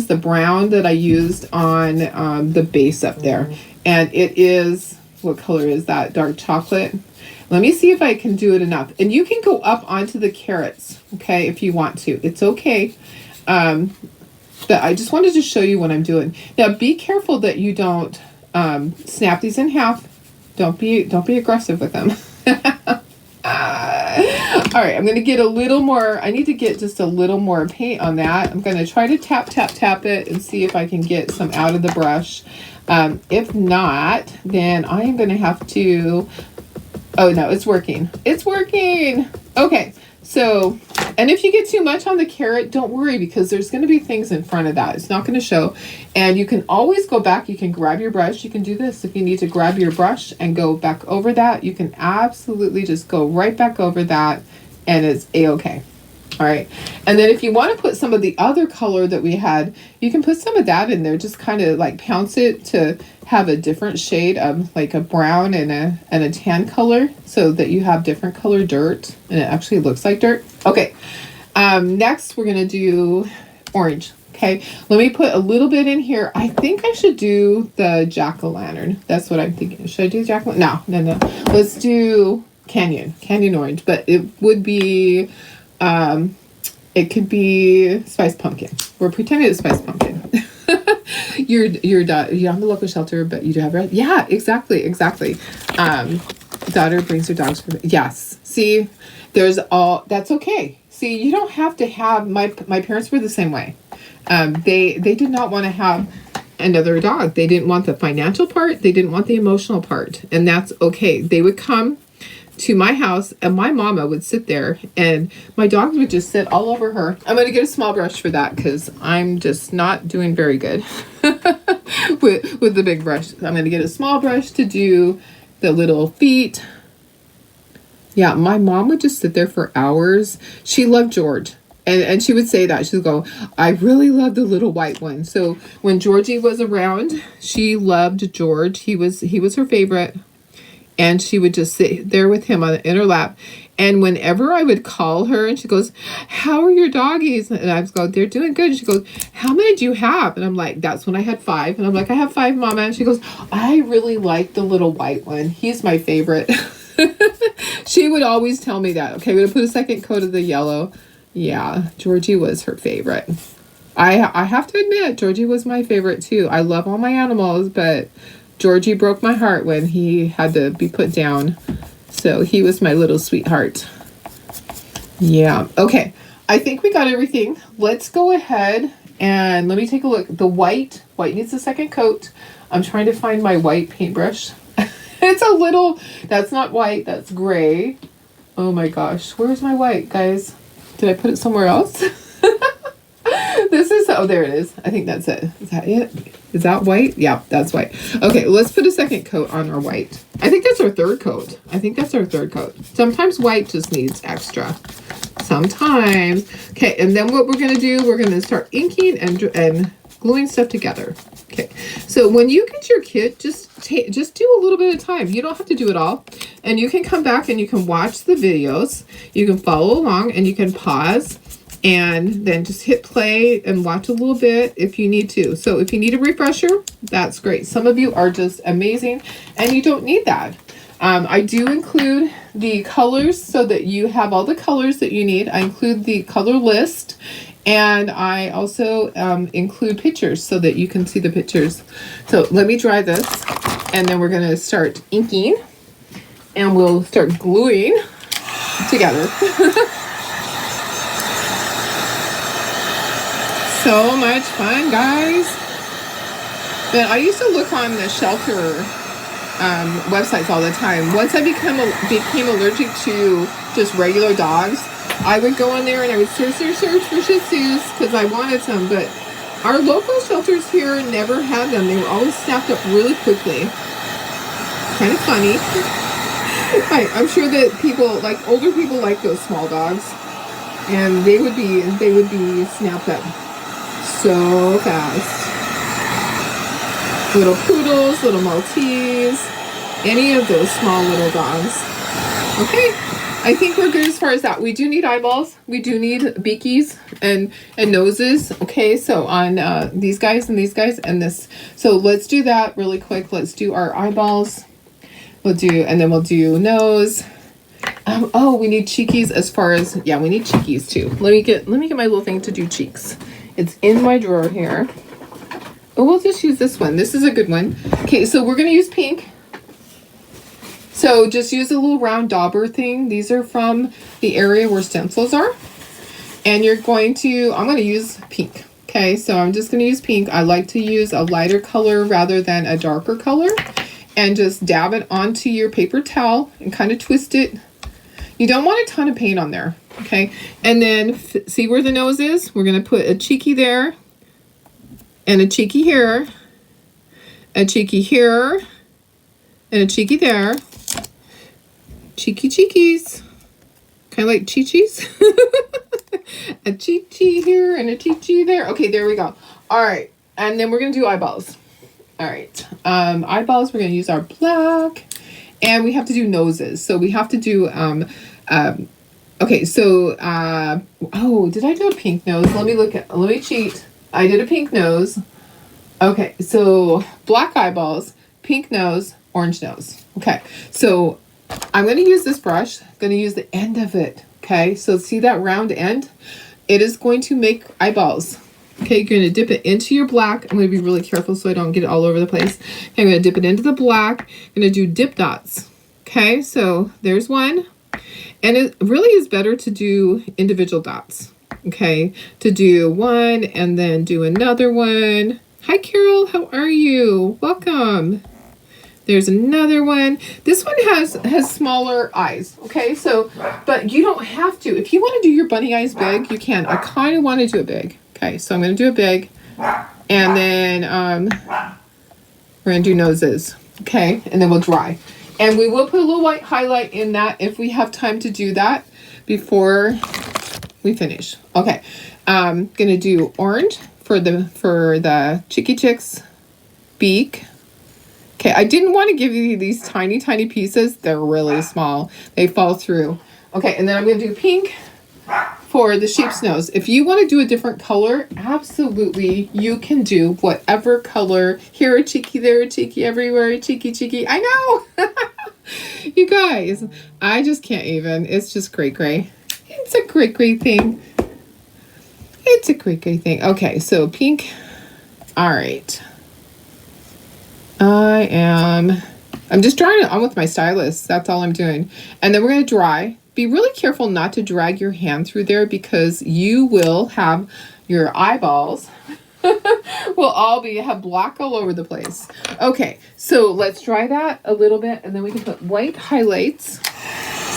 the brown that I used on the base up there. And it is, what color is that? Dark chocolate. Let me see if I can do it enough. And you can go up onto the carrots, okay, if you want to. It's okay. But I just wanted to show you what I'm doing. Now, be careful that you don't snap these in half. Don't be aggressive with them. All right, I'm going to get a little more. I need to get just a little more paint on that. I'm going to try to tap it and see if I can get some out of the brush. If not, then I am going to have to... Oh, no, it's working. It's working. Okay, so, and if you get too much on the carrot, don't worry, because there's going to be things in front of that. It's not going to show. And you can always go back. You can grab your brush. You can do this. If you need to grab your brush and go back over that, you can absolutely just go right back over that, and it's A-okay. All right. And then if you want to put some of the other color that we had, you can put some of that in there. Just kind of like pounce it to have a different shade of like a brown and a tan color, so that you have different color dirt and it actually looks like dirt. Okay. Next we're going to do orange. Okay. Let me put a little bit in here. I think I should do the jack-o'-lantern. That's what I'm thinking. Should I do jack-o'-lantern? No. Let's do canyon orange, but it would be... it could be spiced pumpkin. We're pretending it's spiced pumpkin. You're on the local shelter, but you do have, yeah, exactly. Daughter brings her dogs for, yes. See, that's okay. See, you don't have to have, my parents were the same way. They did not want to have another dog. They didn't want the financial part. They didn't want the emotional part. And that's okay. They would come to my house, and my mama would sit there and my dogs would just sit all over her. I'm going to get a small brush for that because I'm just not doing very good with the big brush. I'm going to get a small brush to do the little feet. Yeah, my mom would just sit there for hours. She loved George. And she would say that. She would go, I really love the little white one. So when Georgie was around, she loved George. He was her favorite. And she would just sit there with him in her lap. And whenever I would call her and she goes, how are your doggies? And I would go, they're doing good. And she goes, how many do you have? And I'm like, that's when I had 5. And I'm like, I have 5, Mama. And she goes, I really like the little white one. He's my favorite. She would always tell me that. Okay, we're going to put a second coat of the yellow. Yeah, Georgie was her favorite. I have to admit, Georgie was my favorite too. I love all my animals, but Georgie broke my heart when he had to be put down. So he was my little sweetheart. Yeah. Okay. I think we got everything. Let's go ahead and let me take a look. The white needs a second coat. I'm trying to find my white paintbrush. It's a little, that's not white, that's gray. Oh my gosh. Where's my white, guys? Did I put it somewhere else? This is, oh, there it is. I think that's it. Is that it? Is that white? Yeah, that's white. Okay, let's put a second coat on our white. I think that's our third coat. Sometimes white just needs extra. Sometimes. Okay, and then what we're going to do, we're going to start inking and gluing stuff together. Okay, so when you get your kit, just do a little bit of time. You don't have to do it all. And you can come back and you can watch the videos. You can follow along and you can pause and then just hit play and watch a little bit if you need to. So if you need a refresher, that's great. Some of you are just amazing and you don't need that. I do include the colors so that you have all the colors that you need. I include the color list. And I also include pictures so that you can see the pictures. So let me dry this and then we're going to start inking and we'll start gluing together. So much fun, guys. But I used to look on the shelter websites all the time. Once I became allergic to just regular dogs, I would go on there and I would search for Shih Tzus because I wanted some, but our local shelters here never had them. They were always snapped up really quickly. Kind of funny. I'm sure that people, like older people, like those small dogs, and they would be snapped up so fast. Little poodles, little Maltese, any of those small little dogs. Okay, I think we're good as far as that. We do need eyeballs. We do need beakies and noses. Okay, so on these guys and these guys and this. So let's do that really quick. Let's do our eyeballs. We'll do nose. Oh, we need cheekies as far as, yeah, we need cheekies too. Let me get my little thing to do cheeks. It's in my drawer here. Oh, we'll just use this one. This is a good one. Okay, so we're going to use pink. So just use a little round dauber thing. These are from the area where stencils are. And I'm going to use pink. Okay, so I'm just going to use pink. I like to use a lighter color rather than a darker color. And just dab it onto your paper towel and kind of twist it. You don't want a ton of paint on there. Okay, and then see where the nose is? We're going to put a cheeky there. And a cheeky here, a cheeky here, and a cheeky there. Cheeky cheekies. Kind of like chi-chis. A chi-chi here and a chi-chi there. Okay, there we go. All right, and then we're going to do eyeballs. All right, eyeballs, we're going to use our black. And we have to do noses. So we have to do, okay, so, oh, did I do a pink nose? Let me cheat. I did a pink nose. Okay, so black eyeballs, pink nose, orange nose. Okay, so I'm going to use this brush. I'm going to use the end of it. Okay, so see that round end? It is going to make eyeballs. Okay, you're going to dip it into your black. I'm going to be really careful so I don't get it all over the place. Okay, I'm going to dip it into the black. I'm going to do dip dots. Okay, so there's one. And it really is better to do individual dots. Okay, to do one and then do another one. Hi, Carol. How are you? Welcome. There's another one. This one has smaller eyes. Okay, so, but you don't have to. If you want to do your bunny eyes big, you can. I kind of want to do it big. Okay, so I'm going to do it big. And then we're going to do noses. Okay, and then we'll dry. And we will put a little white highlight in that if we have time to do that before we finish. Okay, I'm going to do orange for the Chicky Chicks beak. Okay, I didn't want to give you these tiny, tiny pieces. They're really small. They fall through. Okay, and then I'm going to do pink for the sheep's nose. If you want to do a different color, absolutely, you can do whatever color. Here a cheeky, there a cheeky, everywhere a cheeky, cheeky. I know! You guys, I just can't even. It's just great, gray. It's a great, great thing. It's a great, great thing. Okay, so pink. All right. I'm just drawing it on with my stylus. That's all I'm doing. And then we're going to dry. Be really careful not to drag your hand through there because you will have your eyeballs will all have black all over the place. Okay, so let's dry that a little bit and then we can put white highlights.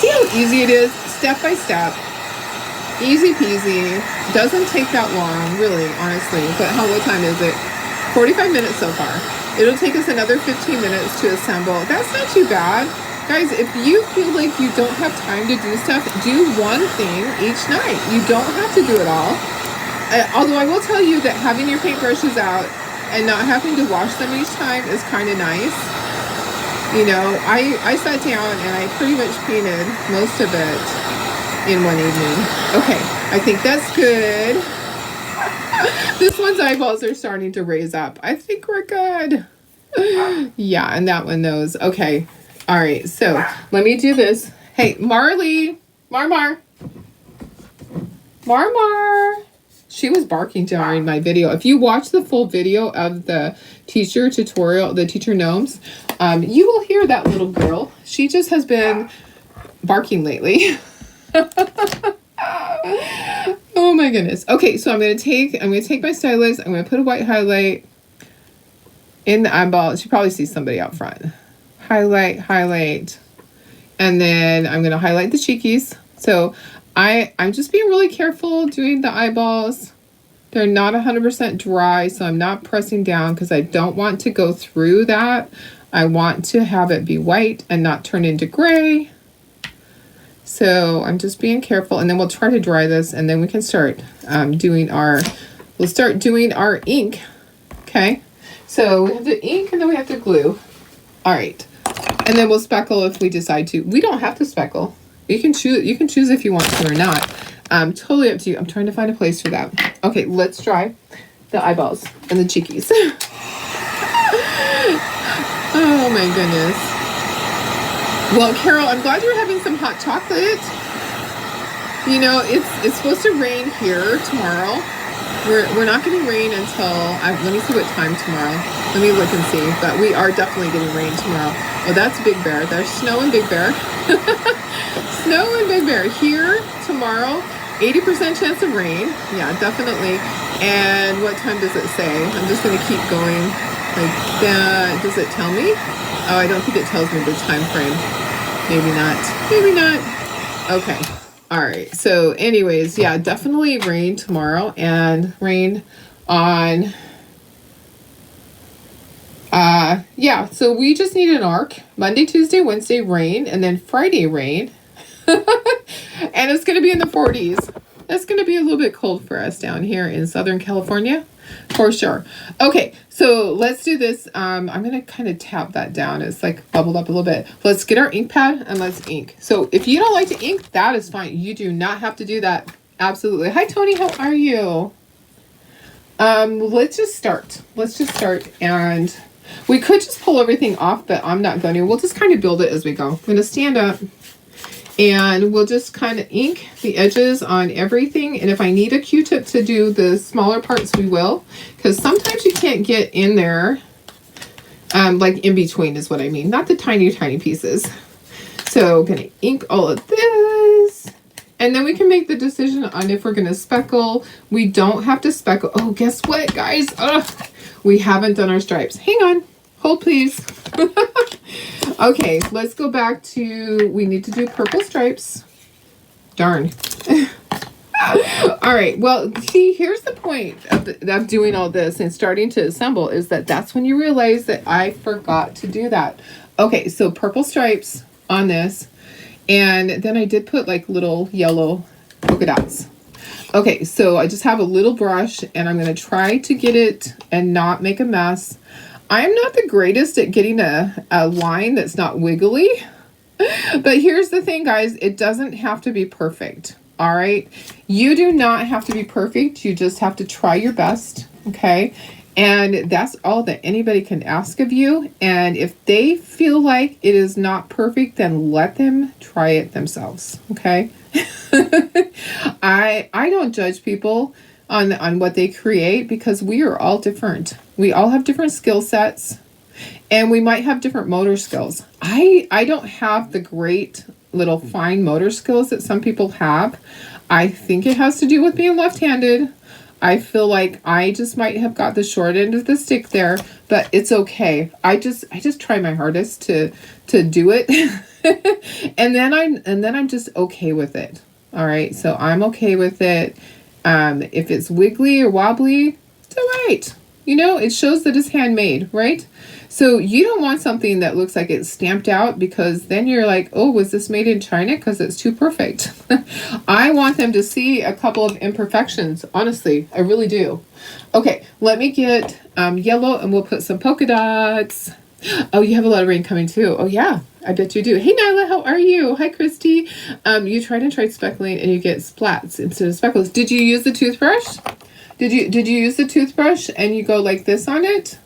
See how easy it is? Step by step. Easy peasy. Doesn't take that long, really, honestly. But what time is it? 45 minutes so far. It'll take us another 15 minutes to assemble. That's not too bad. Guys, if you feel like you don't have time to do stuff, do one thing each night. You don't have to do it all. Although I will tell you that having your paintbrushes out and not having to wash them each time is kind of nice. You know, I sat down and I pretty much painted most of it in one evening. Okay, I think that's good. This one's eyeballs are starting to raise up. I think we're good. Yeah, and that one knows. Okay. All right. So let me do this. Hey, Marley. Mar. She was barking during my video. If you watch the full video of the teacher tutorial, the teacher gnomes, you will hear that little girl. She just has been barking lately. Oh my goodness. Okay, so I'm gonna take my stylus, I'm gonna put a white highlight in the eyeball. She probably sees somebody out front. Highlight. And then I'm gonna highlight the cheekies. So I'm just being really careful doing the eyeballs. They're not 100% dry, so I'm not pressing down because I don't want to go through that. I want to have it be white and not turn into gray. So I'm just being careful, and then we'll try to dry this, and then we can start doing our ink. Okay, so we have the ink, and then we have the glue. All right, and then we'll speckle if we decide to. We don't have to speckle. You can choose. You can choose if you want to or not. Totally up to you. I'm trying to find a place for that. Okay, let's dry the eyeballs and the cheekies. Oh my goodness. Well, Carol, I'm glad you're having some hot chocolate. You know, it's supposed to rain here tomorrow. We're not getting rain until, let me see what time tomorrow. Let me look and see, but we are definitely getting rain tomorrow. Oh, that's Big Bear. There's snow in Big Bear. Snow in Big Bear. Here tomorrow, 80% chance of rain. Yeah, definitely. And what time does it say? I'm just going to keep going like that. Does it tell me? Oh, I don't think it tells me the time frame. Maybe not. Okay. All right. So anyways, yeah, definitely rain tomorrow and rain on, yeah, so we just need an arc. Monday, Tuesday, Wednesday, rain, and then Friday, rain. And it's going to be in the 40s. It's going to be a little bit cold for us down here in Southern California. For sure. Okay, so let's do this. I'm going to kind of tap that down. It's like bubbled up a little bit. Let's get our ink pad and let's ink. So if you don't like to ink, that is fine. You do not have to do that. Absolutely. Hi, Tony. How are you? Let's just start. And we could just pull everything off, but I'm not going to. We'll just kind of build it as we go. I'm going to stand up. And we'll just kind of ink the edges on everything. And if I need a Q-tip to do the smaller parts, we will. Because sometimes you can't get in there, like in between is what I mean. Not the tiny, tiny pieces. So I'm going to ink all of this. And then we can make the decision on if we're going to speckle. We don't have to speckle. Oh, guess what, guys? Ugh, we haven't done our stripes. Hang on. Hold, please. Okay, let's go back to, we need to do purple stripes. Darn. All right, well, see, here's the point of doing all this and starting to assemble is that's when you realize that I forgot to do that. Okay, so purple stripes on this, and then I did put like little yellow polka dots. Okay, so I just have a little brush, and I'm going to try to get it and not make a mess. I'm not the greatest at getting a line that's not wiggly, but here's the thing, guys, it doesn't have to be perfect. All right, you do not have to be perfect. You just have to try your best. Okay, and that's all that anybody can ask of you. And if they feel like it is not perfect, then let them try it themselves. Okay. I don't judge people on what they create, because we are all different. We all have different skill sets, and we might have different motor skills. I don't have the great little fine motor skills that some people have. I think it has to do with being left-handed. I feel like I just might have got the short end of the stick there, but it's okay. I just try my hardest to do it. and then I'm just okay with it. All right, so I'm okay with it. If it's wiggly or wobbly, it's all right. You know, it shows that it's handmade, right? So you don't want something that looks like it's stamped out, because then you're like, oh, was this made in China? Because it's too perfect. I want them to see a couple of imperfections. Honestly, I really do. Okay, let me get yellow, and we'll put some polka dots. Oh, you have a lot of rain coming too. Oh yeah, I bet you do. Hey Nyla, how are you? Hi Christy. You tried speckling and you get splats instead of speckles. Did you use the toothbrush? Did you use the toothbrush and you go like this on it?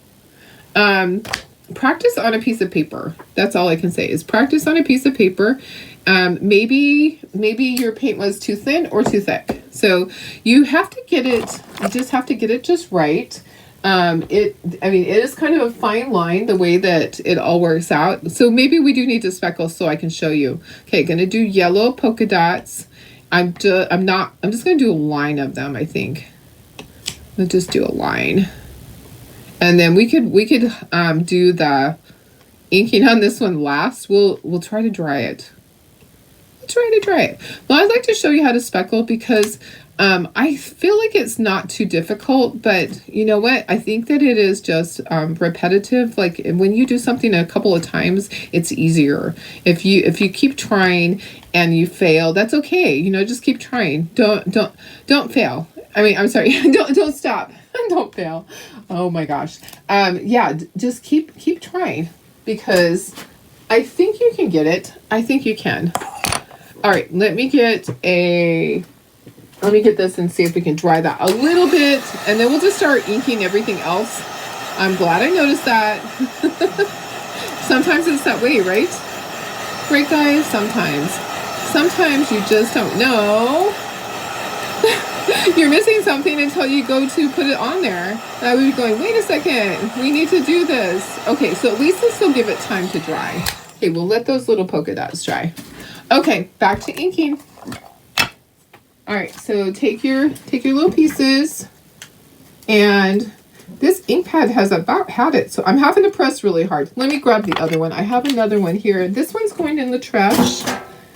Practice on a piece of paper. That's all I can say is practice on a piece of paper. Maybe your paint was too thin or too thick. So you have to get it, you just have to get it just right. It is kind of a fine line the way that it all works out. So maybe we do need to speckle so I can show you. Okay, gonna do yellow polka dots. I'm just gonna do a line of them, I think. Let's just do a line. And then we could do the inking on this one last. We'll try to dry it. Well, I'd like to show you how to speckle because I feel like it's not too difficult, but you know what? I think that it is just repetitive. Like when you do something a couple of times, it's easier. If you keep trying and you fail, that's okay. You know, just keep trying. Don't fail. I mean, I'm sorry. Don't stop. Don't fail. Oh my gosh. Yeah, just keep trying because I think you can get it. I think you can. All right, let me get this and see if we can dry that a little bit, and then we'll just start inking everything else. I'm glad I noticed that. Sometimes it's that way, right? Right, guys? Sometimes you just don't know. You're missing something until you go to put it on there. I would be going, wait a second, we need to do this. Okay, so at least this will give it time to dry. Okay, we'll let those little polka dots dry. Okay, back to inking. All right, so take your little pieces, and this ink pad has about had it, so I'm having to press really hard. Let me grab the other one. I have another one here. This one's going in the trash,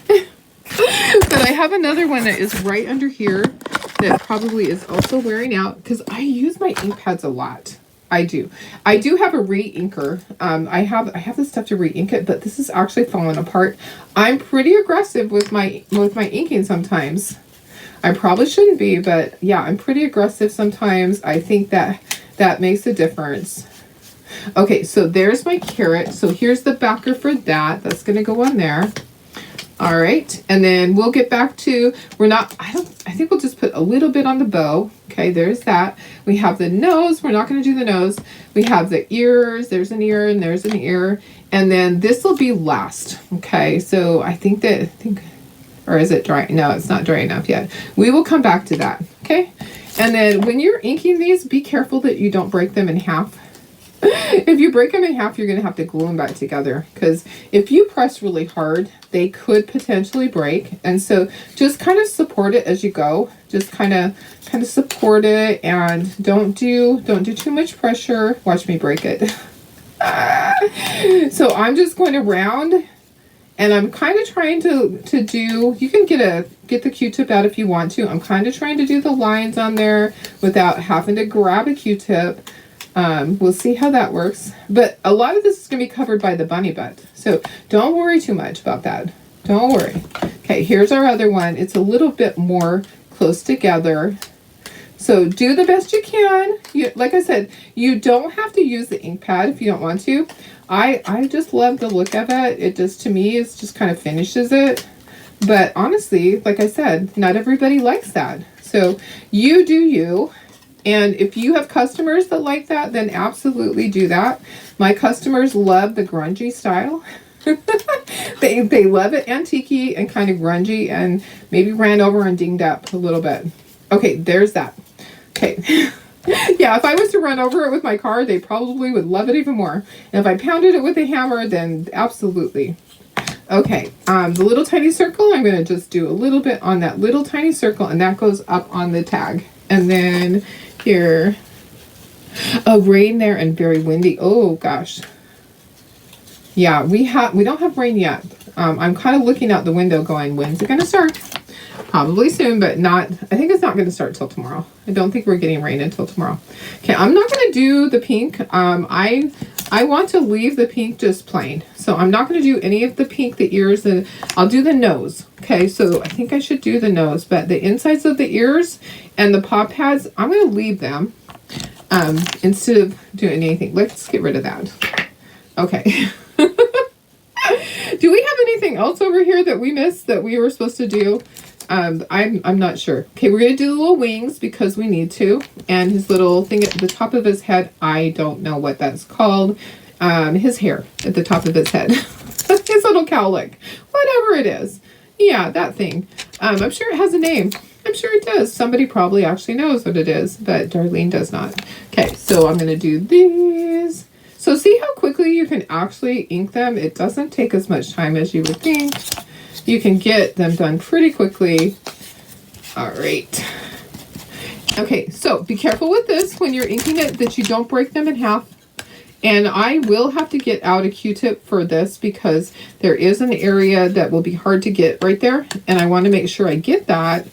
but I have another one that is right under here that probably is also wearing out because I use my ink pads a lot. I do have a re-inker. I have the stuff to re-ink it, but this is actually falling apart. I'm pretty aggressive with my inking sometimes. I probably shouldn't be, but yeah, I'm pretty aggressive sometimes. I think that makes a difference. Okay, so there's my carrot. So here's the backer for that. That's gonna go on there. All right, and then we'll get back to, I think we'll just put a little bit on the bow. Okay, there's that. We have the nose, we're not gonna do the nose. We have the ears, there's an ear and there's an ear. And then this will be last, okay? So I think, or is it dry? No, it's not dry enough yet. We will come back to that, okay? And then when you're inking these, be careful that you don't break them in half. If you break them in half, you're going to have to glue them back together because if you press really hard, they could potentially break. And so just kind of support it as you go. Just kind of support it and don't do too much pressure. Watch me break it. So I'm just going around, and I'm kind of trying to do, you can get the Q-tip out if you want to. I'm kind of trying to do the lines on there without having to grab a Q-tip. We'll see how that works. But a lot of this is going to be covered by the bunny butt. So don't worry too much about that. Don't worry. Okay, here's our other one. It's a little bit more close together. So do the best you can. Like I said, you don't have to use the ink pad if you don't want to. I just love the look of it. It just, to me, it just kind of finishes it. But honestly, like I said, not everybody likes that. So you do you. And if you have customers that like that, then absolutely do that. My customers love the grungy style. They love it antique-y and kind of grungy and maybe ran over and dinged up a little bit. Okay, there's that. Okay. Yeah, if I was to run over it with my car, they probably would love it even more. And if I pounded it with a hammer, then absolutely. Okay, the little tiny circle, I'm going to just do a little bit on that little tiny circle, and that goes up on the tag. And then here, oh, rain there and very windy. Oh gosh. Yeah, we don't have rain yet. I'm kind of looking out the window going, when's it going to start? Probably soon, but not, I think it's not going to start till tomorrow. I don't think we're getting rain until tomorrow. Okay, I'm not going to do the pink. I want to leave the pink just plain. So I'm not going to do any of the pink, the ears, and I'll do the nose. Okay, so I think I should do the nose, but the insides of the ears and the paw pads, I'm going to leave them instead of doing anything. Let's get rid of that. Okay. Do we have anything else over here that we missed that we were supposed to do? I'm not sure. Okay, we're gonna do the little wings because we need to, and his little thing at the top of his head. I don't know what that's called. His hair at the top of his head. His little cowlick, whatever it is. Yeah, that thing. I'm sure it has a name. I'm sure it does. Somebody probably actually knows what it is, but Darlene does not. Okay, so I'm gonna do these. So see how quickly you can actually ink them? It doesn't take as much time as you would think. You can get them done pretty quickly. All right. Okay, so be careful with this when you're inking it that you don't break them in half. And I will have to get out a Q-tip for this because there is an area that will be hard to get right there. And I want to make sure I get that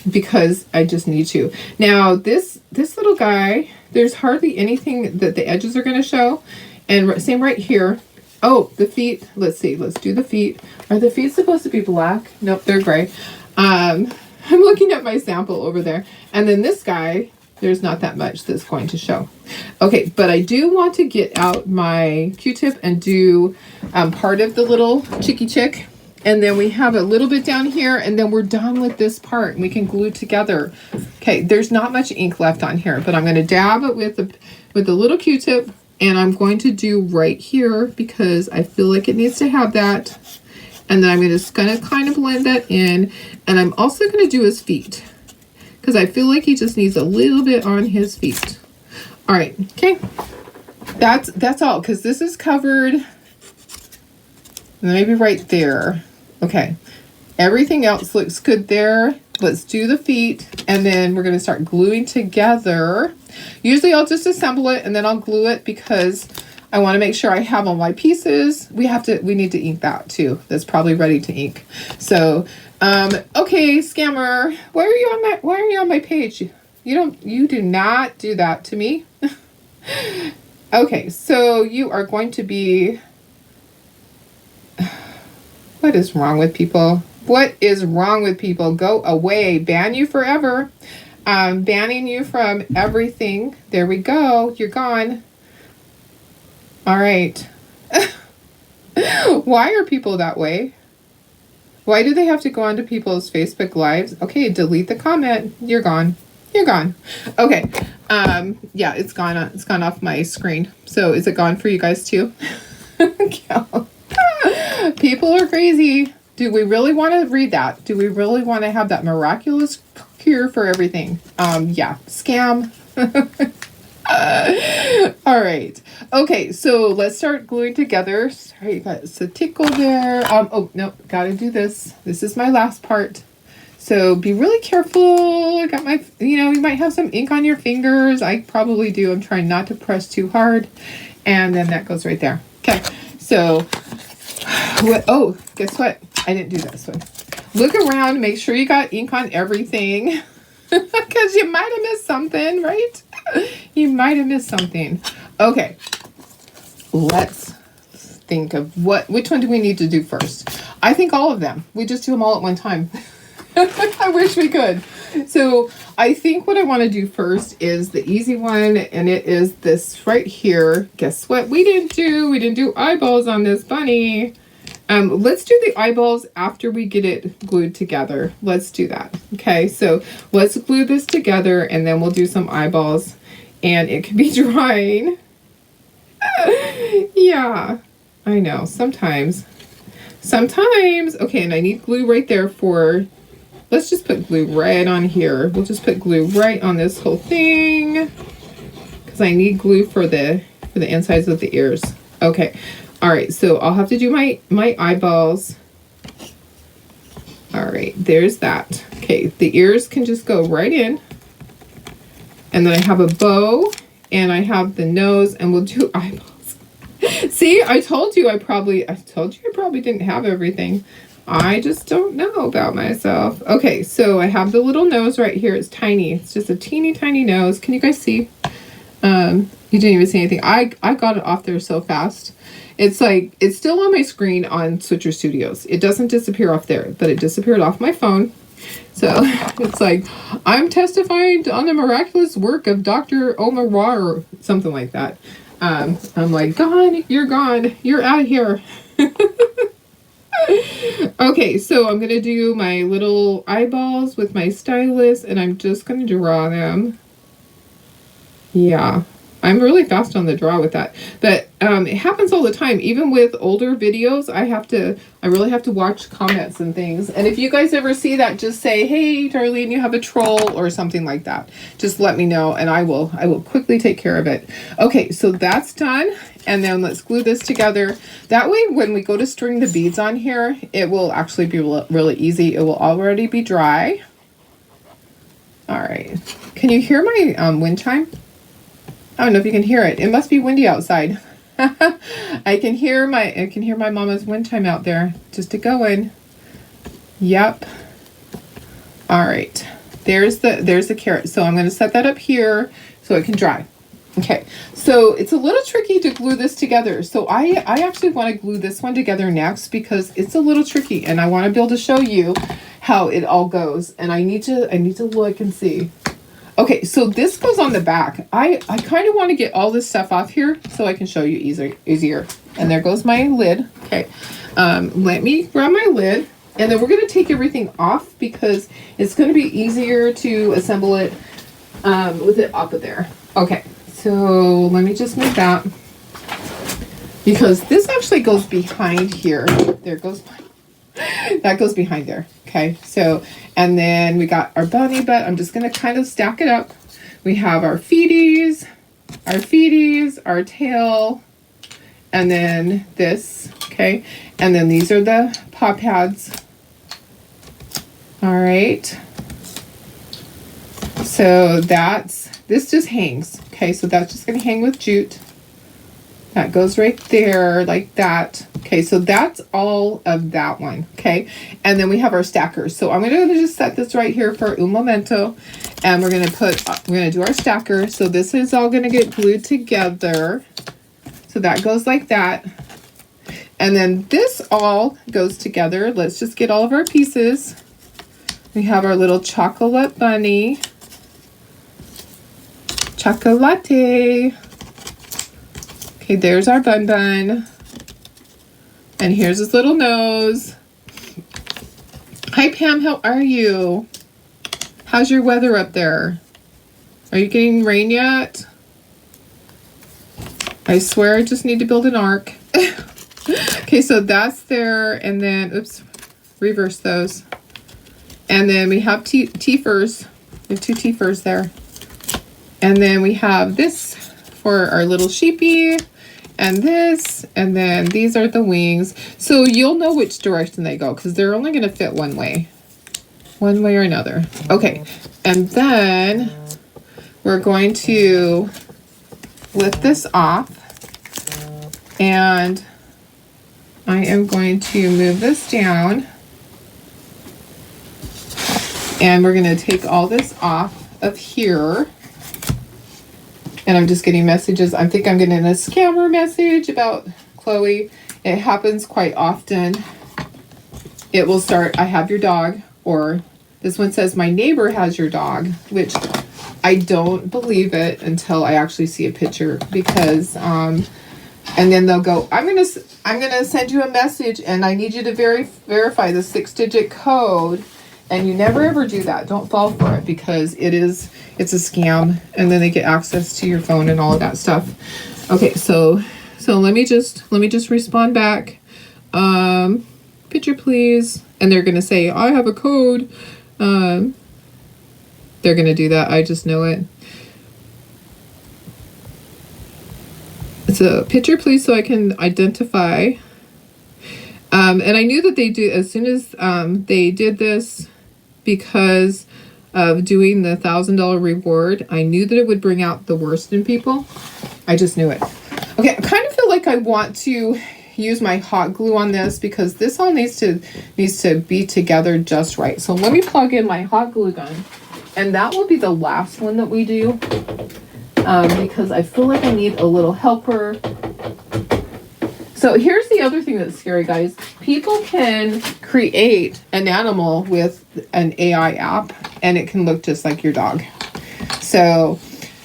because I just need to. Now, this little guy, there's hardly anything that the edges are going to show. And same right here. Oh, the feet. Let's see. Let's do the feet. Are the feet supposed to be black? Nope, they're gray. I'm looking at my sample over there. And then this guy, there's not that much that's going to show. Okay, but I do want to get out my Q-tip and do part of the little chicky chick. And then we have a little bit down here, and then we're done with this part. And we can glue together. Okay, there's not much ink left on here, but I'm going to dab it with the little Q-tip. And I'm going to do right here because I feel like it needs to have that. And then I'm just going to kind of blend that in. And I'm also going to do his feet because I feel like he just needs a little bit on his feet. All right. Okay. That's all because this is covered. Maybe right there. Okay. Everything else looks good there. Let's do the feet, and then we're going to start gluing together. Usually I'll just assemble it and then I'll glue it because I want to make sure I have all my pieces. We need to ink that too. That's probably ready to ink. So, okay, Scammer, why are you on my page? You do not do that to me. Okay, so you are going to be, what is wrong with people? What is wrong with people? Go away. Ban you forever. Banning you from everything. There we go. You're gone. All right. Why are people that way? Why do they have to go onto people's Facebook lives? Okay, delete the comment. You're gone. You're gone. Okay. Yeah, it's gone. It's gone off my screen. So is it gone for you guys too? People are crazy. Do we really want to read that? Do we really want to have that miraculous cure for everything? Yeah, scam. All right. Okay, so let's start gluing together. Sorry, got a tickle there. Oh, no, gotta do this. This is my last part. So be really careful. I got my, you might have some ink on your fingers. I probably do. I'm trying not to press too hard. And then that goes right there. Okay. So, guess what? I didn't do this one. Look around. Make sure you got ink on everything. Because you might have missed something, right? You might have missed something. Okay. Let's think of which one do we need to do first? I think all of them. We just do them all at one time. I wish we could. So I think what I want to do first is the easy one, and it is this right here. Guess what we didn't do? We didn't do eyeballs on this bunny. Let's do the eyeballs after we get it glued together. Let's do that. Okay, so let's glue this together, and then we'll do some eyeballs, and it can be drying. Yeah, I know. Sometimes. Okay, and I need glue right there for... Let's just put glue right on here. We'll just put glue right on this whole thing, because I need glue for the insides of the ears. Okay. All right. So I'll have to do my eyeballs. All right. There's that. Okay. The ears can just go right in. And then I have a bow, and I have the nose, and we'll do eyeballs. See, I told you I probably didn't have everything. I just don't know about myself. Okay, so I have the little nose right here. It's tiny. It's just a teeny tiny nose. Can you guys see? You didn't even see anything. I got it off there so fast. It's like, it's still on my screen on Switcher Studios. It doesn't disappear off there, but it disappeared off my phone. So it's like, I'm testifying on the miraculous work of Dr. Omar or something like that. I'm like, gone, you're out of here. Okay, so I'm going to do my little eyeballs with my stylus, and I'm just going to draw them. Yeah, I'm really fast on the draw with that. But it happens all the time. Even with older videos, I really have to watch comments and things. And if you guys ever see that, just say, hey, Darlene, you have a troll or something like that. Just let me know, and I will quickly take care of it. Okay, so that's done. And then let's glue this together. That way, when we go to string the beads on here, it will actually be really easy. It will already be dry. All right. Can you hear my wind chime? I don't know if you can hear it. It must be windy outside. I can hear my mama's wind chime out there. Just a going. Yep. All right. There's the carrot. So I'm going to set that up here so it can dry. Okay, so it's a little tricky to glue this together. So I actually want to glue this one together next because it's a little tricky, and I want to be able to show you how it all goes. And I need to look and see. Okay, so this goes on the back. I kind of want to get all this stuff off here so I can show you easier. And there goes my lid. Okay, let me grab my lid, and then we're going to take everything off because it's going to be easier to assemble it with it up there. Okay. So let me just move that, because this actually goes behind here. There goes that goes behind there. Okay, so, and then we got our bunny butt. I'm just going to kind of stack it up. We have our feeties, our tail, and then this. Okay, and then these are the paw pads. All right. So this just hangs. Okay, so that's just going to hang with jute. That goes right there like that. Okay, so that's all of that one. Okay, and then we have our stackers. So I'm going to just set this right here for un momento, and we're going to do our stacker. So this is all going to get glued together. So that goes like that. And then this all goes together. Let's just get all of our pieces. We have our little chocolate bunny. Chocolate. Okay, there's our bun. And here's his little nose. Hi, Pam, how are you? How's your weather up there? Are you getting rain yet? I swear I just need to build an ark. Okay, so that's there, and then, oops, reverse those. And then we have teethers. We have two teethers there. And then we have this for our little sheepy, and this, and then these are the wings. So you'll know which direction they go because they're only going to fit one way. one way or another. Okay, and then we're going to lift this off, and I am going to move this down, and we're going to take all this off of here. And I'm just getting messages. I think I'm getting a scammer message about Chloe. It happens quite often. It will start, I have your dog, or this one says my neighbor has your dog, which I don't believe it until I actually see a picture, because and then they'll go, I'm gonna send you a message and I need you to verify the 6-digit code. And you never ever do that. Don't fall for it, because it's a scam, and then they get access to your phone and all of that stuff. Okay, so let me just respond back. Picture please. And they're gonna say, I have a code. They're gonna do that. I just know it. So picture please, so I can identify. And I knew that they do as soon as they did this, because of doing the $1,000 reward. I knew that it would bring out the worst in people. I just knew it. Okay, I kind of feel like I want to use my hot glue on this, because this all needs to be together just right. So let me plug in my hot glue gun, and that will be the last one that we do, because I feel like I need a little helper. So here's the other thing that's scary, guys. People can create an animal with an AI app, and it can look just like your dog. So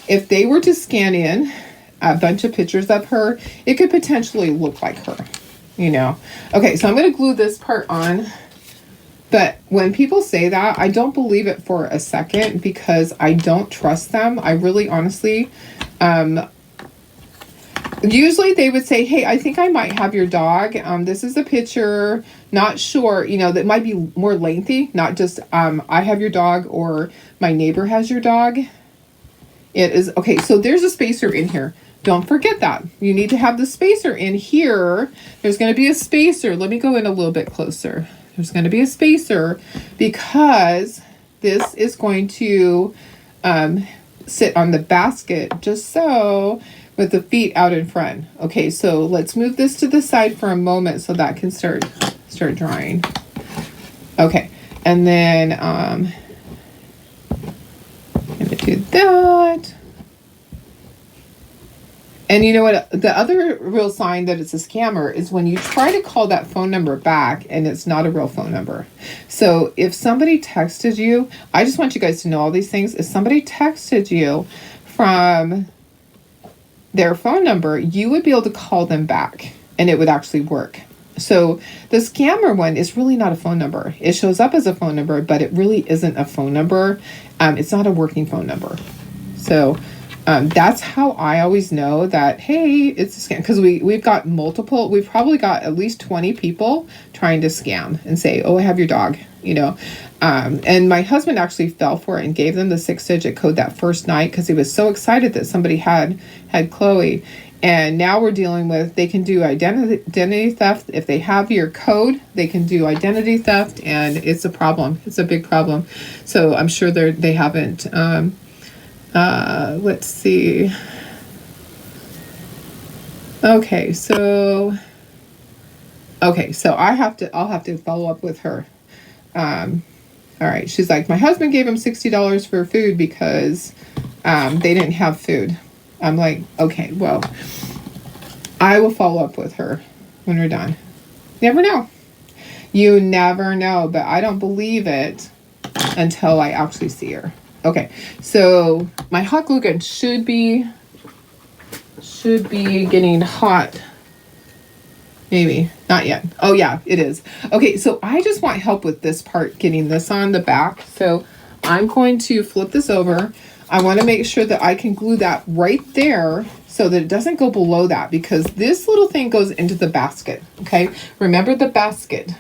if they were to scan in a bunch of pictures of her, it could potentially look like her, you know. Okay, so I'm going to glue this part on. But when people say that, I don't believe it for a second, because I don't trust them. I really honestly... usually they would say, hey, I think I might have your dog. This is a picture, not sure, you know, that might be more lengthy, not just I have your dog or my neighbor has your dog. It is, okay, so there's a spacer in here. Don't forget that. You need to have the spacer in here. There's going to be a spacer. Let me go in a little bit closer. There's going to be a spacer, because this is going to sit on the basket, just so, with the feet out in front. Okay, so let's move this to the side for a moment so that can start drying. Okay, and then I'm gonna do that. And you know what? The other real sign that it's a scammer is when you try to call that phone number back and it's not a real phone number. So if somebody texted you, I just want you guys to know all these things. If somebody texted you from their phone number, you would be able to call them back and it would actually work. So the scammer one is really not a phone number. It shows up as a phone number, but it really isn't a phone number. It's not a working phone number. So that's how I always know that, hey, it's a scam. Because we've got multiple, we've probably got at least 20 people trying to scam and say, oh, I have your dog, you know. And my husband actually fell for it and gave them the 6-digit code that first night, because he was so excited that somebody had Chloe. And now we're dealing with, they can do identity theft. If they have your code, they can do identity theft, and it's a problem. It's a big problem. So I'm sure they haven't, let's see. Okay, so I'll have to follow up with her. All right, she's like, my husband gave him $60 for food because they didn't have food. I'm like, okay, well, I will follow up with her when we're done. Never know. You never know, but I don't believe it until I actually see her. Okay, so my hot glue gun should be getting hot. Maybe not yet. Oh yeah, it is. Okay, so I just want help with this part, getting this on the back. So I'm going to flip this over. I want to make sure that I can glue that right there so that it doesn't go below that, because this little thing goes into the basket. Okay, remember the basket.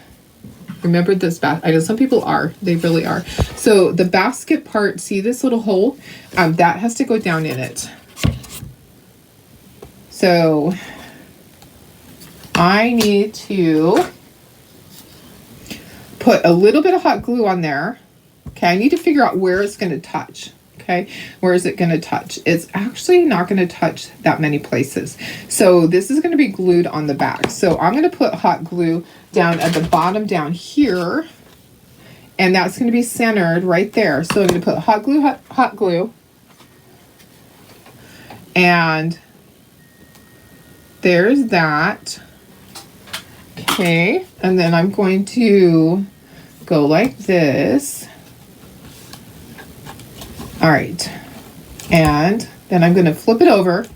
Remember this basket. I know some people they really are. So the basket part, see this little hole? That has to go down in it. So I need to put a little bit of hot glue on there, Okay, I need to figure out where it's going to touch. Okay, where is it going to touch? It's actually not going to touch that many places. So this is going to be glued on the back. So I'm going to put hot glue down at the bottom down here. And that's going to be centered right there. So I'm going to put hot glue. And there's that. Okay, and then I'm going to go like this. All right, and then I'm going to flip it over.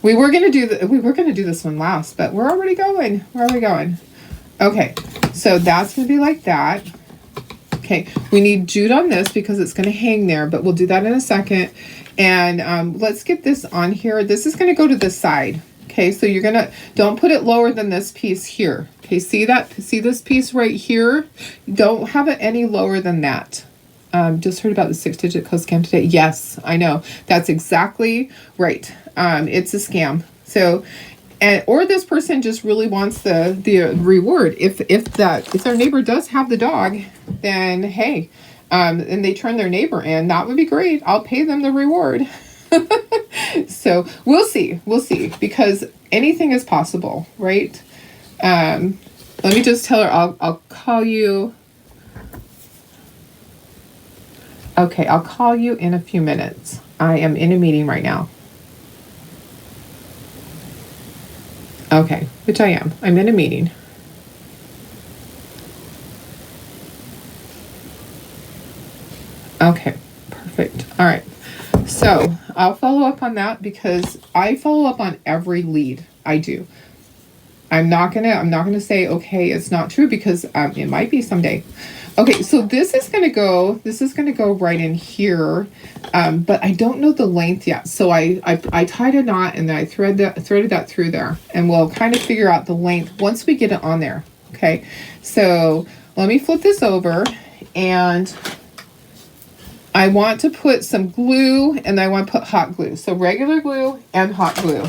We were going to do this one last, but we're already going. Where are we going? Okay, so that's going to be like that. Okay, we need jute on this because it's going to hang there, but we'll do that in a second. And let's get this on here. This is going to go to the side. Okay, so you're going to, don't put it lower than this piece here. Okay, see that? See this piece right here? Don't have it any lower than that. Just heard about the 6-digit code scam today. Yes, I know. That's exactly right. It's a scam. So, or this person just really wants the reward. If their neighbor does have the dog, then hey, and they turn their neighbor in, that would be great. I'll pay them the reward. So we'll see, because anything is possible, right? Let me just tell her I'll call you. Okay, I'll call you in a few minutes. I am in a meeting right now. Okay, which I am. I'm in a meeting. Okay, perfect. All right. So I'll follow up on that because I follow up on every lead I do. I'm not gonna say, okay, it's not true, because it might be someday. Okay, so this is gonna go right in here, but I don't know the length yet. So I tied a knot and then I threaded that through there, and we'll kind of figure out the length once we get it on there. Okay, so let me flip this over, and I want to put some glue, and I want to put hot glue. So regular glue and hot glue.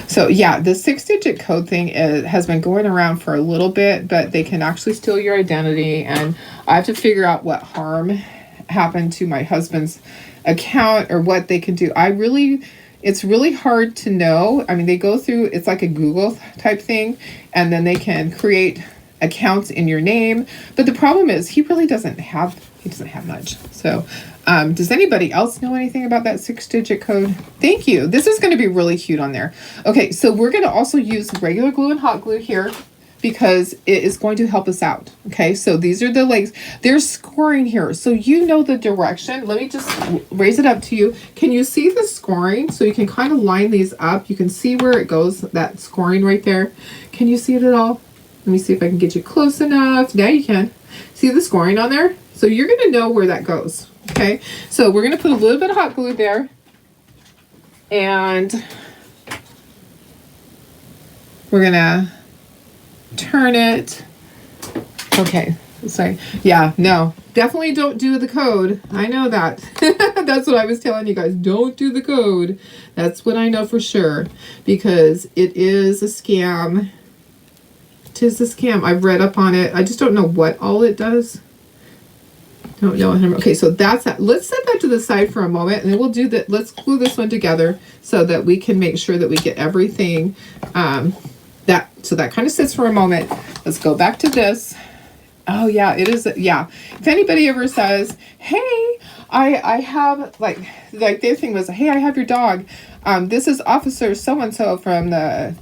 So yeah, the 6-digit code thing has been going around for a little bit, but they can actually steal your identity, and I have to figure out what harm happened to my husband's account or what they can do. It's really hard to know. I mean, they go through, it's like a Google type thing, and then they can create accounts in your name. But the problem is he doesn't have much. So does anybody else know anything about that 6-digit code? Thank you. This is going to be really cute on there. Okay, so we're going to also use regular glue and hot glue here because it is going to help us out. Okay, so these are the legs. They're scoring here, so you know the direction. Let me just raise it up to you. Can you see the scoring? So you can kind of line these up. You can see where it goes, that scoring right there. Can you see it at all? Let me see if I can get you close enough. Now you can. See the scoring on there? So you're going to know where that goes. Okay, so we're going to put a little bit of hot glue there, and we're going to turn it. Okay, sorry. Yeah, no, definitely don't do the code. I know that. That's what I was telling you guys. Don't do the code. That's what I know for sure, because it is a scam. It is a scam. I've read up on it. I just don't know what all it does. Don't know. Okay, so that's that. Let's set that to the side for a moment, and then we'll do that. Let's glue this one together so that we can make sure that we get everything. So that kind of sits for a moment. Let's go back to this. Oh yeah, it is. Yeah. If anybody ever says, "Hey, I have like their thing was, hey, I have your dog. This is Officer so and so from the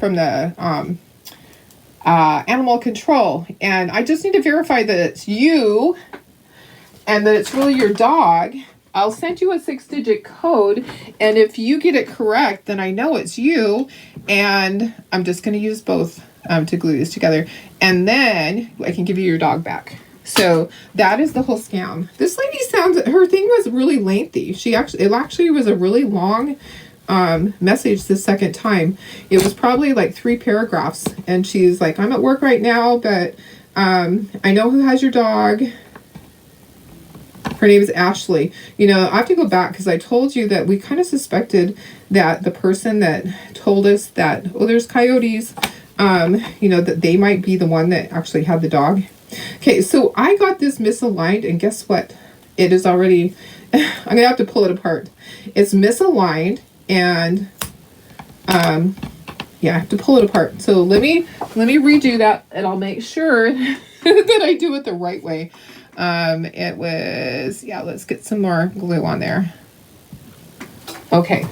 animal control, and I just need to verify that it's you." And that it's really your dog, I'll send you a 6-digit code, and if you get it correct, then I know it's you, and I'm just going to use both to glue these together, and then I can give you your dog back. So that is the whole scam. This lady her thing was really lengthy. It actually was a really long message the second time. It was probably like 3 paragraphs, and she's like, I'm at work right now, but I know who has your dog. Her name is Ashley. You know, I have to go back because I told you that we kind of suspected that the person that told us that, oh, there's coyotes, you know, that they might be the one that actually had the dog. Okay, so I got this misaligned, and guess what? It is already, I'm gonna have to pull it apart. It's misaligned, and yeah, I have to pull it apart. So let me redo that, and I'll make sure that I do it the right way. It was, yeah, let's get some more glue on there. Okay,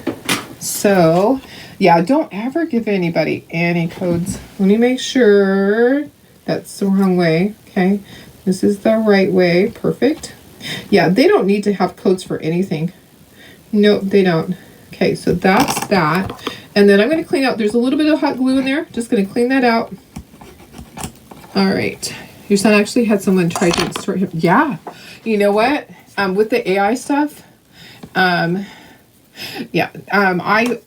so yeah, don't ever give anybody any codes. Let me make sure that's the wrong way. Okay, this is the right way. Perfect. Yeah, they don't need to have codes for anything. Nope, they don't. Okay, so that's that. And then I'm going to clean out, there's a little bit of hot glue in there. Just going to clean that out. All right. Your son actually had someone try to extort him. Yeah. You know what? With the AI stuff, yeah.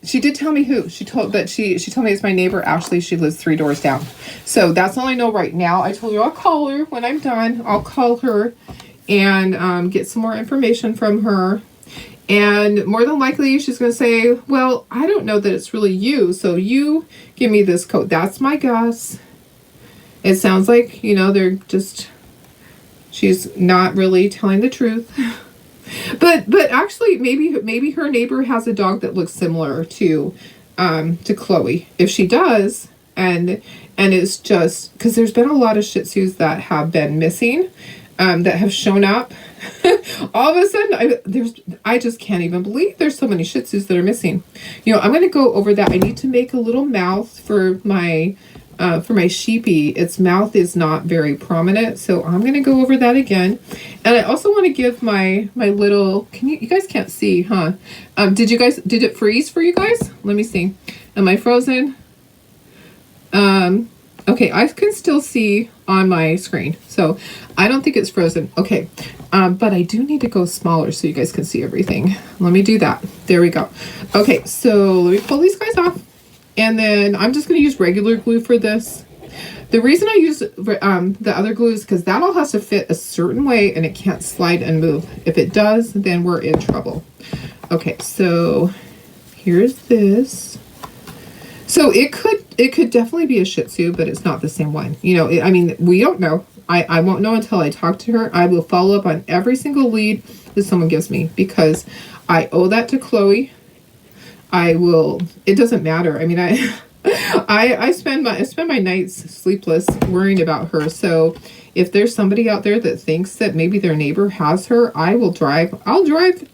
She did tell me who. She told me it's my neighbor Ashley. She lives 3 doors down. So that's all I know right now. I told her I'll call her when I'm done. I'll call her and get some more information from her. And more than likely, she's going to say, well, I don't know that it's really you, so you give me this code. That's my guess. It sounds like, you know, she's not really telling the truth. But actually, maybe her neighbor has a dog that looks similar to Chloe. If she does, and it's just, because there's been a lot of Shih Tzus that have been missing, that have shown up. All of a sudden, I just can't even believe there's so many Shih Tzus that are missing. You know, I'm going to go over that. I need to make a little mouth for my sheepy. Its mouth is not very prominent, so I'm going to go over that again. And I also want to give my little, you guys can't see, huh? Did it freeze for you guys? Let me see. Am I frozen? Okay, I can still see on my screen, so I don't think it's frozen. Okay, but I do need to go smaller so you guys can see everything. Let me do that. There we go. Okay, so let me pull these guys off, and then I'm just going to use regular glue for this. The reason I use the other glue is because that all has to fit a certain way, and it can't slide and move. If it does, then we're in trouble. Okay, so here's this. So it could definitely be a Shih Tzu, but it's not the same one. You know, I mean, we don't know. I won't know until I talk to her. I will follow up on every single lead that someone gives me because I owe that to Chloe. It doesn't matter. I mean, I spend my nights sleepless worrying about her. So if there's somebody out there that thinks that maybe their neighbor has her, I'll drive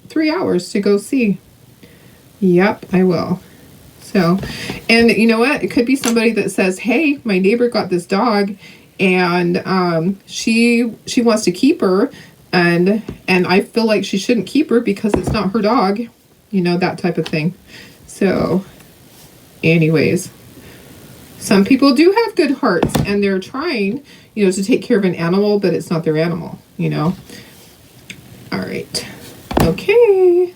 3 hours to go see. Yep, I will. So, and you know what? It could be somebody that says, hey, my neighbor got this dog and she wants to keep her and I feel like she shouldn't keep her because it's not her dog. You know, that type of thing. So, anyways, some people do have good hearts and they're trying, you know, to take care of an animal, but it's not their animal, you know. All right. Okay.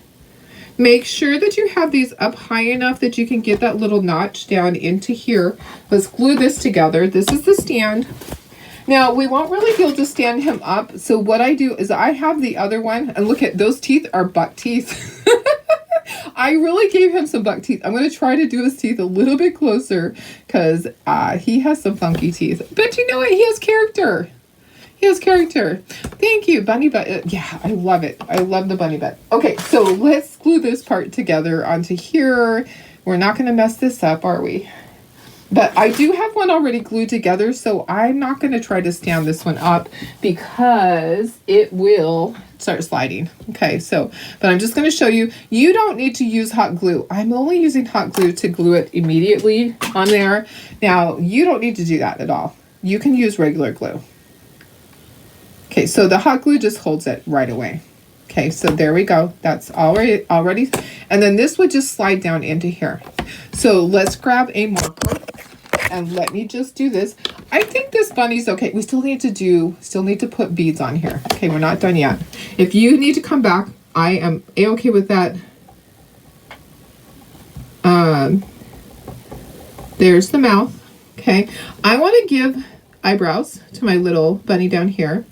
Make sure that you have these up high enough that you can get that little notch down into here. Let's glue this together. This is the stand. Now, we won't really be able to stand him up. So what I do is I have the other one. And look at those teeth are buck teeth. I really gave him some buck teeth. I'm going to try to do his teeth a little bit closer because he has some funky teeth. But you know what? He has character. He has character. Thank you, bunny butt. Yeah, I love it. I love the bunny butt. Okay, so let's glue this part together onto here. We're not going to mess this up, are we? But I do have one already glued together, so I'm not going to try to stand this one up because it will start sliding. Okay, so, but I'm just going to show you. You don't need to use hot glue. I'm only using hot glue to glue it immediately on there. Now, you don't need to do that at all. You can use regular glue. Okay, so the hot glue just holds it right away. Okay, so there we go. That's already, and then this would just slide down into here. So let's grab a marker and let me just do this. I think this bunny's okay. We still need to put beads on here. Okay, we're not done yet. If you need to come back, I am a-okay with that. There's the mouth. Okay, I want to give eyebrows to my little bunny down here.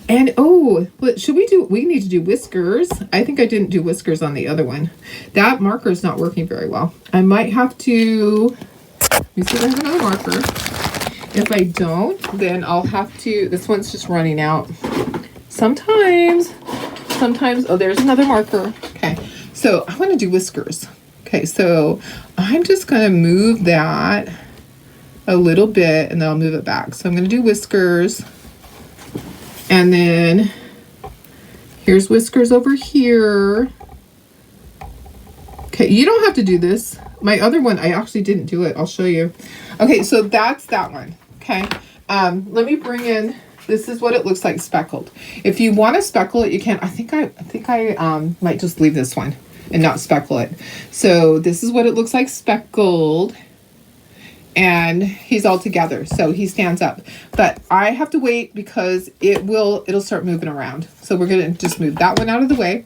And oh, but we need to do whiskers. I think I didn't do whiskers on the other one. That marker is not working very well. I might have to Let me see if I have another marker. If I don't, then I'll have to, this one's just running out. Sometimes, oh, there's another marker. Okay, so I want to do whiskers. Okay, so I'm just going to move that a little bit and then I'll move it back. So I'm going to do whiskers. And then here's whiskers over here. Okay, you don't have to do this. My other one, I actually didn't do it. I'll show you. Okay, so that's that one. Okay, let me bring in, this is what it looks like speckled. If you want to speckle it, you can. I think I might just leave this one and not speckle it. So this is what it looks like speckled. And he's all together, so he stands up. But I have to wait because it'll start moving around. So we're gonna just move that one out of the way.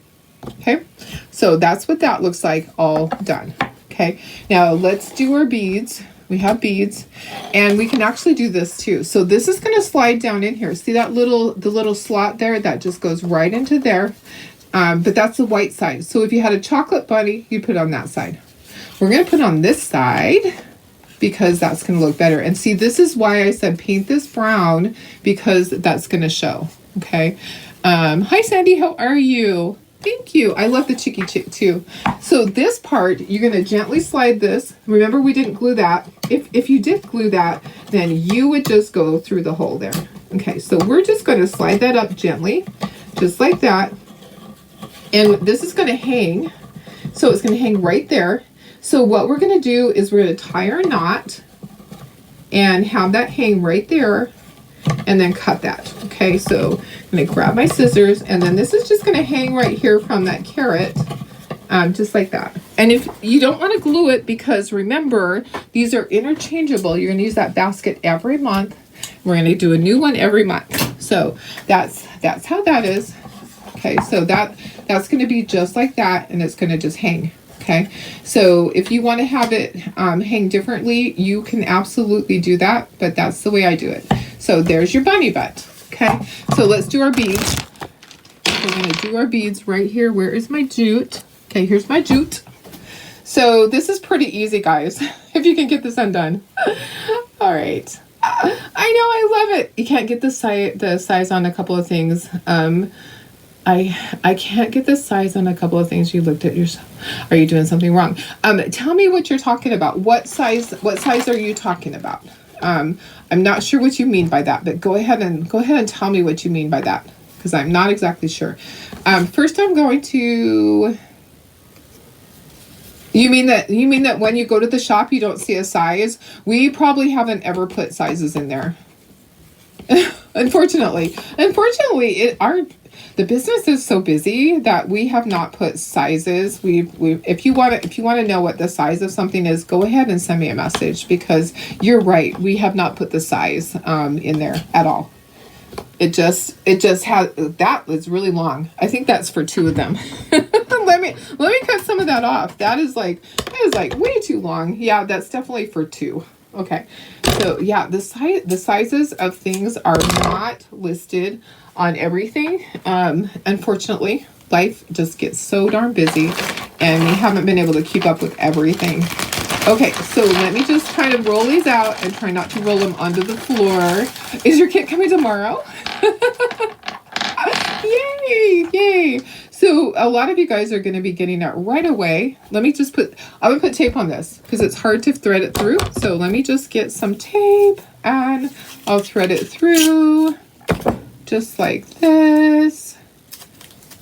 Okay, so that's what that looks like all done. Okay, now let's do our beads. We have beads, and we can actually do this too. So this is going to slide down in here. See that the little slot there? That just goes right into there. But that's the white side. So if you had a chocolate bunny, you'd put it on that side. We're going to put it on this side because that's going to look better. And see, this is why I said paint this brown, because that's going to show. Okay. Hi, Sandy. How are you? Thank you. I love the chicky chick too. So this part, you're going to gently slide this. Remember, we didn't glue that. If you did glue that, then you would just go through the hole there. Okay, so we're just going to slide that up gently, just like that. And this is going to hang. So it's going to hang right there. So what we're going to do is we're going to tie our knot and have that hang right there. And then cut that. Okay, so I'm going to grab my scissors, and then this is just going to hang right here from that carrot, just like that. And if you don't want to glue it, because remember, these are interchangeable. You're going to use that basket every month. We're going to do a new one every month. So that's how that is. Okay, so that's going to be just like that, and it's going to just hang. Okay, so if you want to have it hang differently, you can absolutely do that, but that's the way I do it. So there's your bunny butt. Okay, so let's do our beads. We're going to do our beads right here. Where is my jute? Okay, here's my jute. So this is pretty easy, guys, if you can get this undone. All right. I know, I love it. You can't get the size on a couple of things. I can't get the size on a couple of things. You looked at yourself. Are you doing something wrong? Tell me what you're talking about. What size are you talking about? I'm not sure what you mean by that, but go ahead and tell me what you mean by that, because I'm not exactly sure. First I'm going to, you mean that when you go to the shop you don't see a size? We probably haven't ever put sizes in there. Unfortunately, the business is so busy that we have not put sizes. If you want to know what the size of something is, go ahead and send me a message, because you're right. We have not put the size in there at all. It just has, that was really long. I think that's for two of them. let me cut some of that off. That is like way too long. Yeah, that's definitely for two. Okay. So yeah, the sizes of things are not listed on everything. Unfortunately, life just gets so darn busy and we haven't been able to keep up with everything. Okay, so let me just kind of roll these out and try not to roll them onto the floor. Is your kit coming tomorrow? Yay! So a lot of you guys are going to be getting it right away. Let me just I'm going to put tape on this because it's hard to thread it through. So let me just get some tape and I'll thread it through just like this.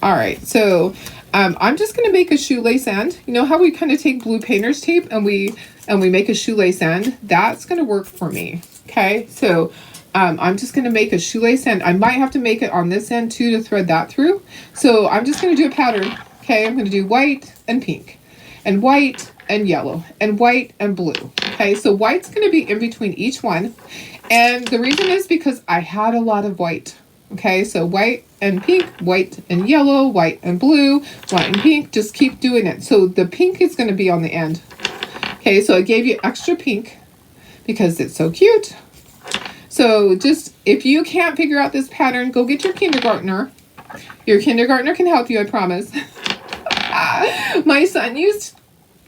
All right, so I'm just going to make a shoelace end. You know how we kind of take blue painter's tape and we make a shoelace end? That's going to work for me. Okay, so I'm just going to make a shoelace end. I might have to make it on this end too to thread that through. So I'm just going to do a pattern. Okay, I'm going to do white and pink and white and yellow and white and blue. Okay, so white's going to be in between each one. And the reason is because I had a lot of white. Okay, so white and pink, white and yellow, white and blue, white and pink. Just keep doing it. So the pink is going to be on the end. Okay, so I gave you extra pink because it's so cute. So just, if you can't figure out this pattern, go get your kindergartner. Your kindergartner can help you, I promise. My son used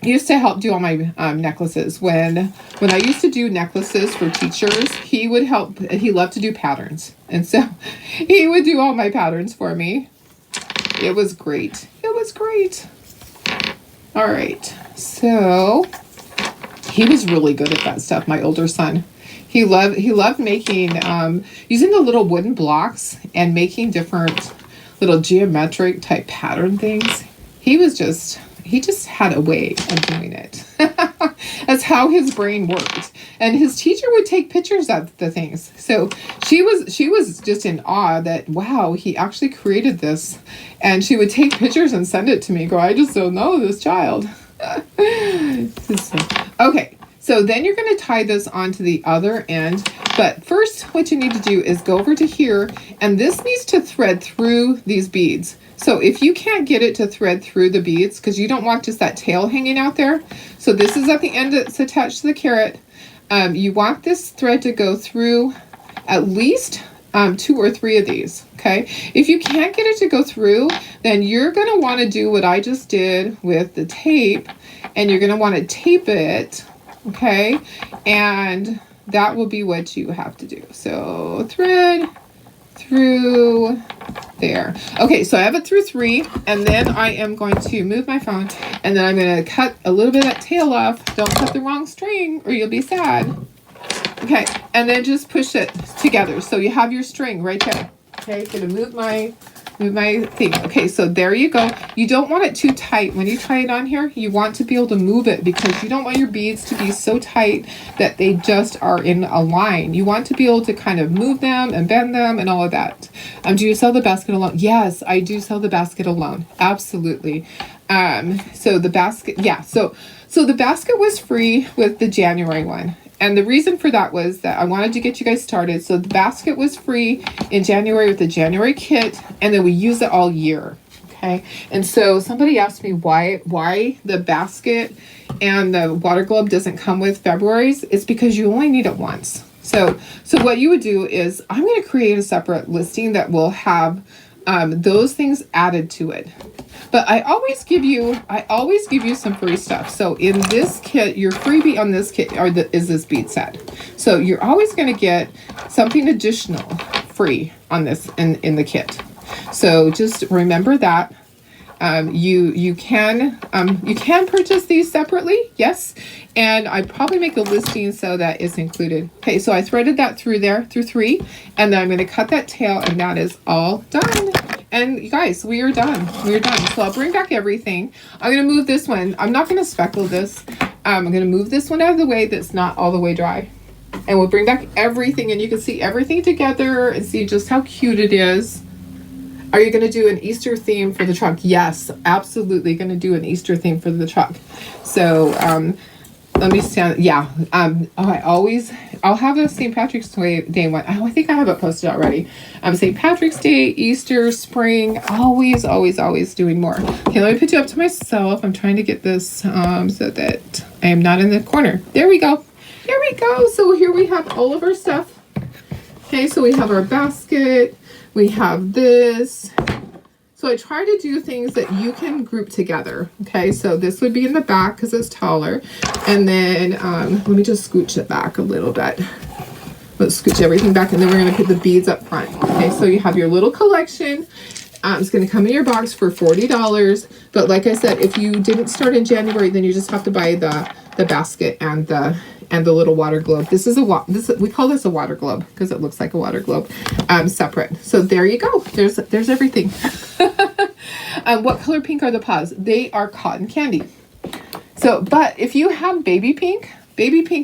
used to help do all my necklaces. When I used to do necklaces for teachers, he would help. He loved to do patterns, and so he would do all my patterns for me. It was great. It was great. All right, so he was really good at that stuff. My older son, he loved making using the little wooden blocks and making different little geometric type pattern things. He just had a way of doing it. That's how his brain worked. And his teacher would take pictures of the things. So she was just in awe that, wow, he actually created this. And she would take pictures and send it to me. Go, I just don't know this child. Okay, so then you're going to tie this onto the other end. But first, what you need to do is go over to here. And this needs to thread through these beads. So if you can't get it to thread through the beads, because you don't want just that tail hanging out there. So this is at the end that's attached to the carrot. You want this thread to go through at least 2 or 3 of these, okay? If you can't get it to go through, then you're going to want to do what I just did with the tape, and you're going to want to tape it, okay? And that will be what you have to do. So thread through there. Okay, so I have it through 3, and then I am going to move my phone, and then I'm going to cut a little bit of that tail off. Don't cut the wrong string or you'll be sad. Okay, and then just push it together so you have your string right there. Okay, gonna move my thing. Okay, so there you go. You don't want it too tight. When you tie it on here, you want to be able to move it because you don't want your beads to be so tight that they just are in a line. You want to be able to kind of move them and bend them and all of that. Do you sell the basket alone? Yes, I do sell the basket alone. Absolutely. So the basket, yeah. So the basket was free with the January one. And the reason for that was that I wanted to get you guys started. So the basket was free in January with the January kit, and then we use it all year. Okay. And so somebody asked me why the basket and the water globe doesn't come with February's. It's because you only need it once. So what you would do is I'm going to create a separate listing that will have those things added to it. But I always give you some free stuff. So in this kit, your freebie on this kit is this bead set. So you're always going to get something additional free on this in the kit. So just remember that. You can purchase these separately, yes, and I'd probably make a listing so that it's included. Okay, so I threaded that through there through 3, and then I'm going to cut that tail, and that is all done. And you guys, we are done. We are done. So I'll bring back everything. I'm going to move this one. I'm not going to speckle this. I'm going to move this one out of the way that's not all the way dry, and we'll bring back everything, and you can see everything together and see just how cute it is. Are you going to do an Easter theme for the truck? Yes, absolutely going to do an Easter theme for the truck. So let me stand. Yeah. I'll have a St. Patrick's Day one. I think I have it posted already. St. Patrick's Day, Easter, spring, always doing more. Okay, let me put you up to myself. I'm trying to get this so that I am not in the corner. There we go. There we go. So here we have all of our stuff. Okay, so we have our basket. We have this. So I try to do things that you can group together. Okay, so this would be in the back because it's taller. And then let me just scooch it back a little bit. Let's scooch everything back, and then we're going to put the beads up front. Okay, so you have your little collection. It's going to come in your box for $40. But like I said, if you didn't start in January, then you just have to buy the basket and the little water globe. This is we call this a water globe because it looks like a water globe, separate. So there you go. There's everything. What color pink are the paws? They are cotton candy. So, but if you have baby pink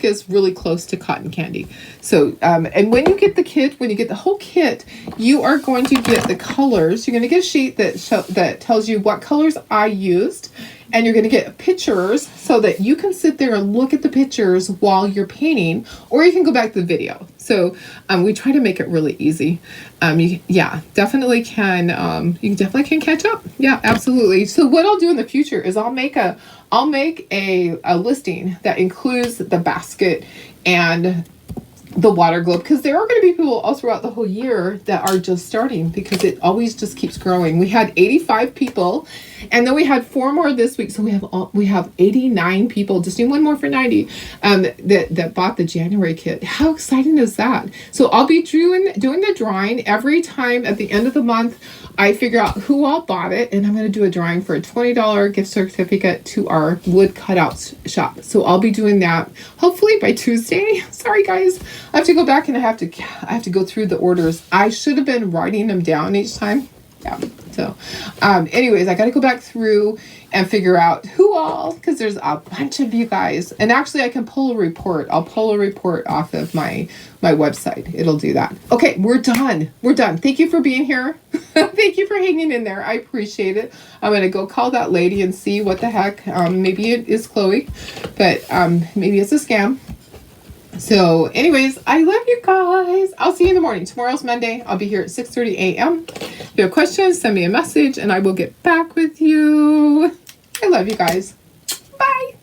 is really close to cotton candy. So, and when you get the whole kit, you are going to get the colors. You're going to get a sheet that tells you what colors I used. And you're going to get pictures so that you can sit there and look at the pictures while you're painting, or you can go back to the video. So we try to make it really easy. Definitely can. You definitely can catch up. Yeah, absolutely. So what I'll do in the future is I'll make a listing that includes the basket and the water globe, because there are going to be people all throughout the whole year that are just starting because it always just keeps growing. We had 85 people And then we had 4 more this week. So we have 89 people, just need one more for 90, that bought the January kit. How exciting is that? So I'll be doing the drawing every time at the end of the month. I figure out who all bought it, and I'm going to do a drawing for a $20 gift certificate to our wood cutouts shop. So I'll be doing that hopefully by Tuesday. Sorry guys, I have to go back and I have to go through the orders. I should have been writing them down each time. Yeah. So, anyways, I got to go back through and figure out who all, because there's a bunch of you guys. And actually, I can pull a report. I'll pull a report off of my website. It'll do that. Okay, we're done. We're done. Thank you for being here. Thank you for hanging in there. I appreciate it. I'm going to go call that lady and see what the heck. Maybe it is Chloe, but maybe it's a scam. So anyways, I love you guys. I'll see you in the morning. Tomorrow's Monday. I'll be here at 6:30 a.m. If you have questions, send me a message and I will get back with you. I love you guys. Bye.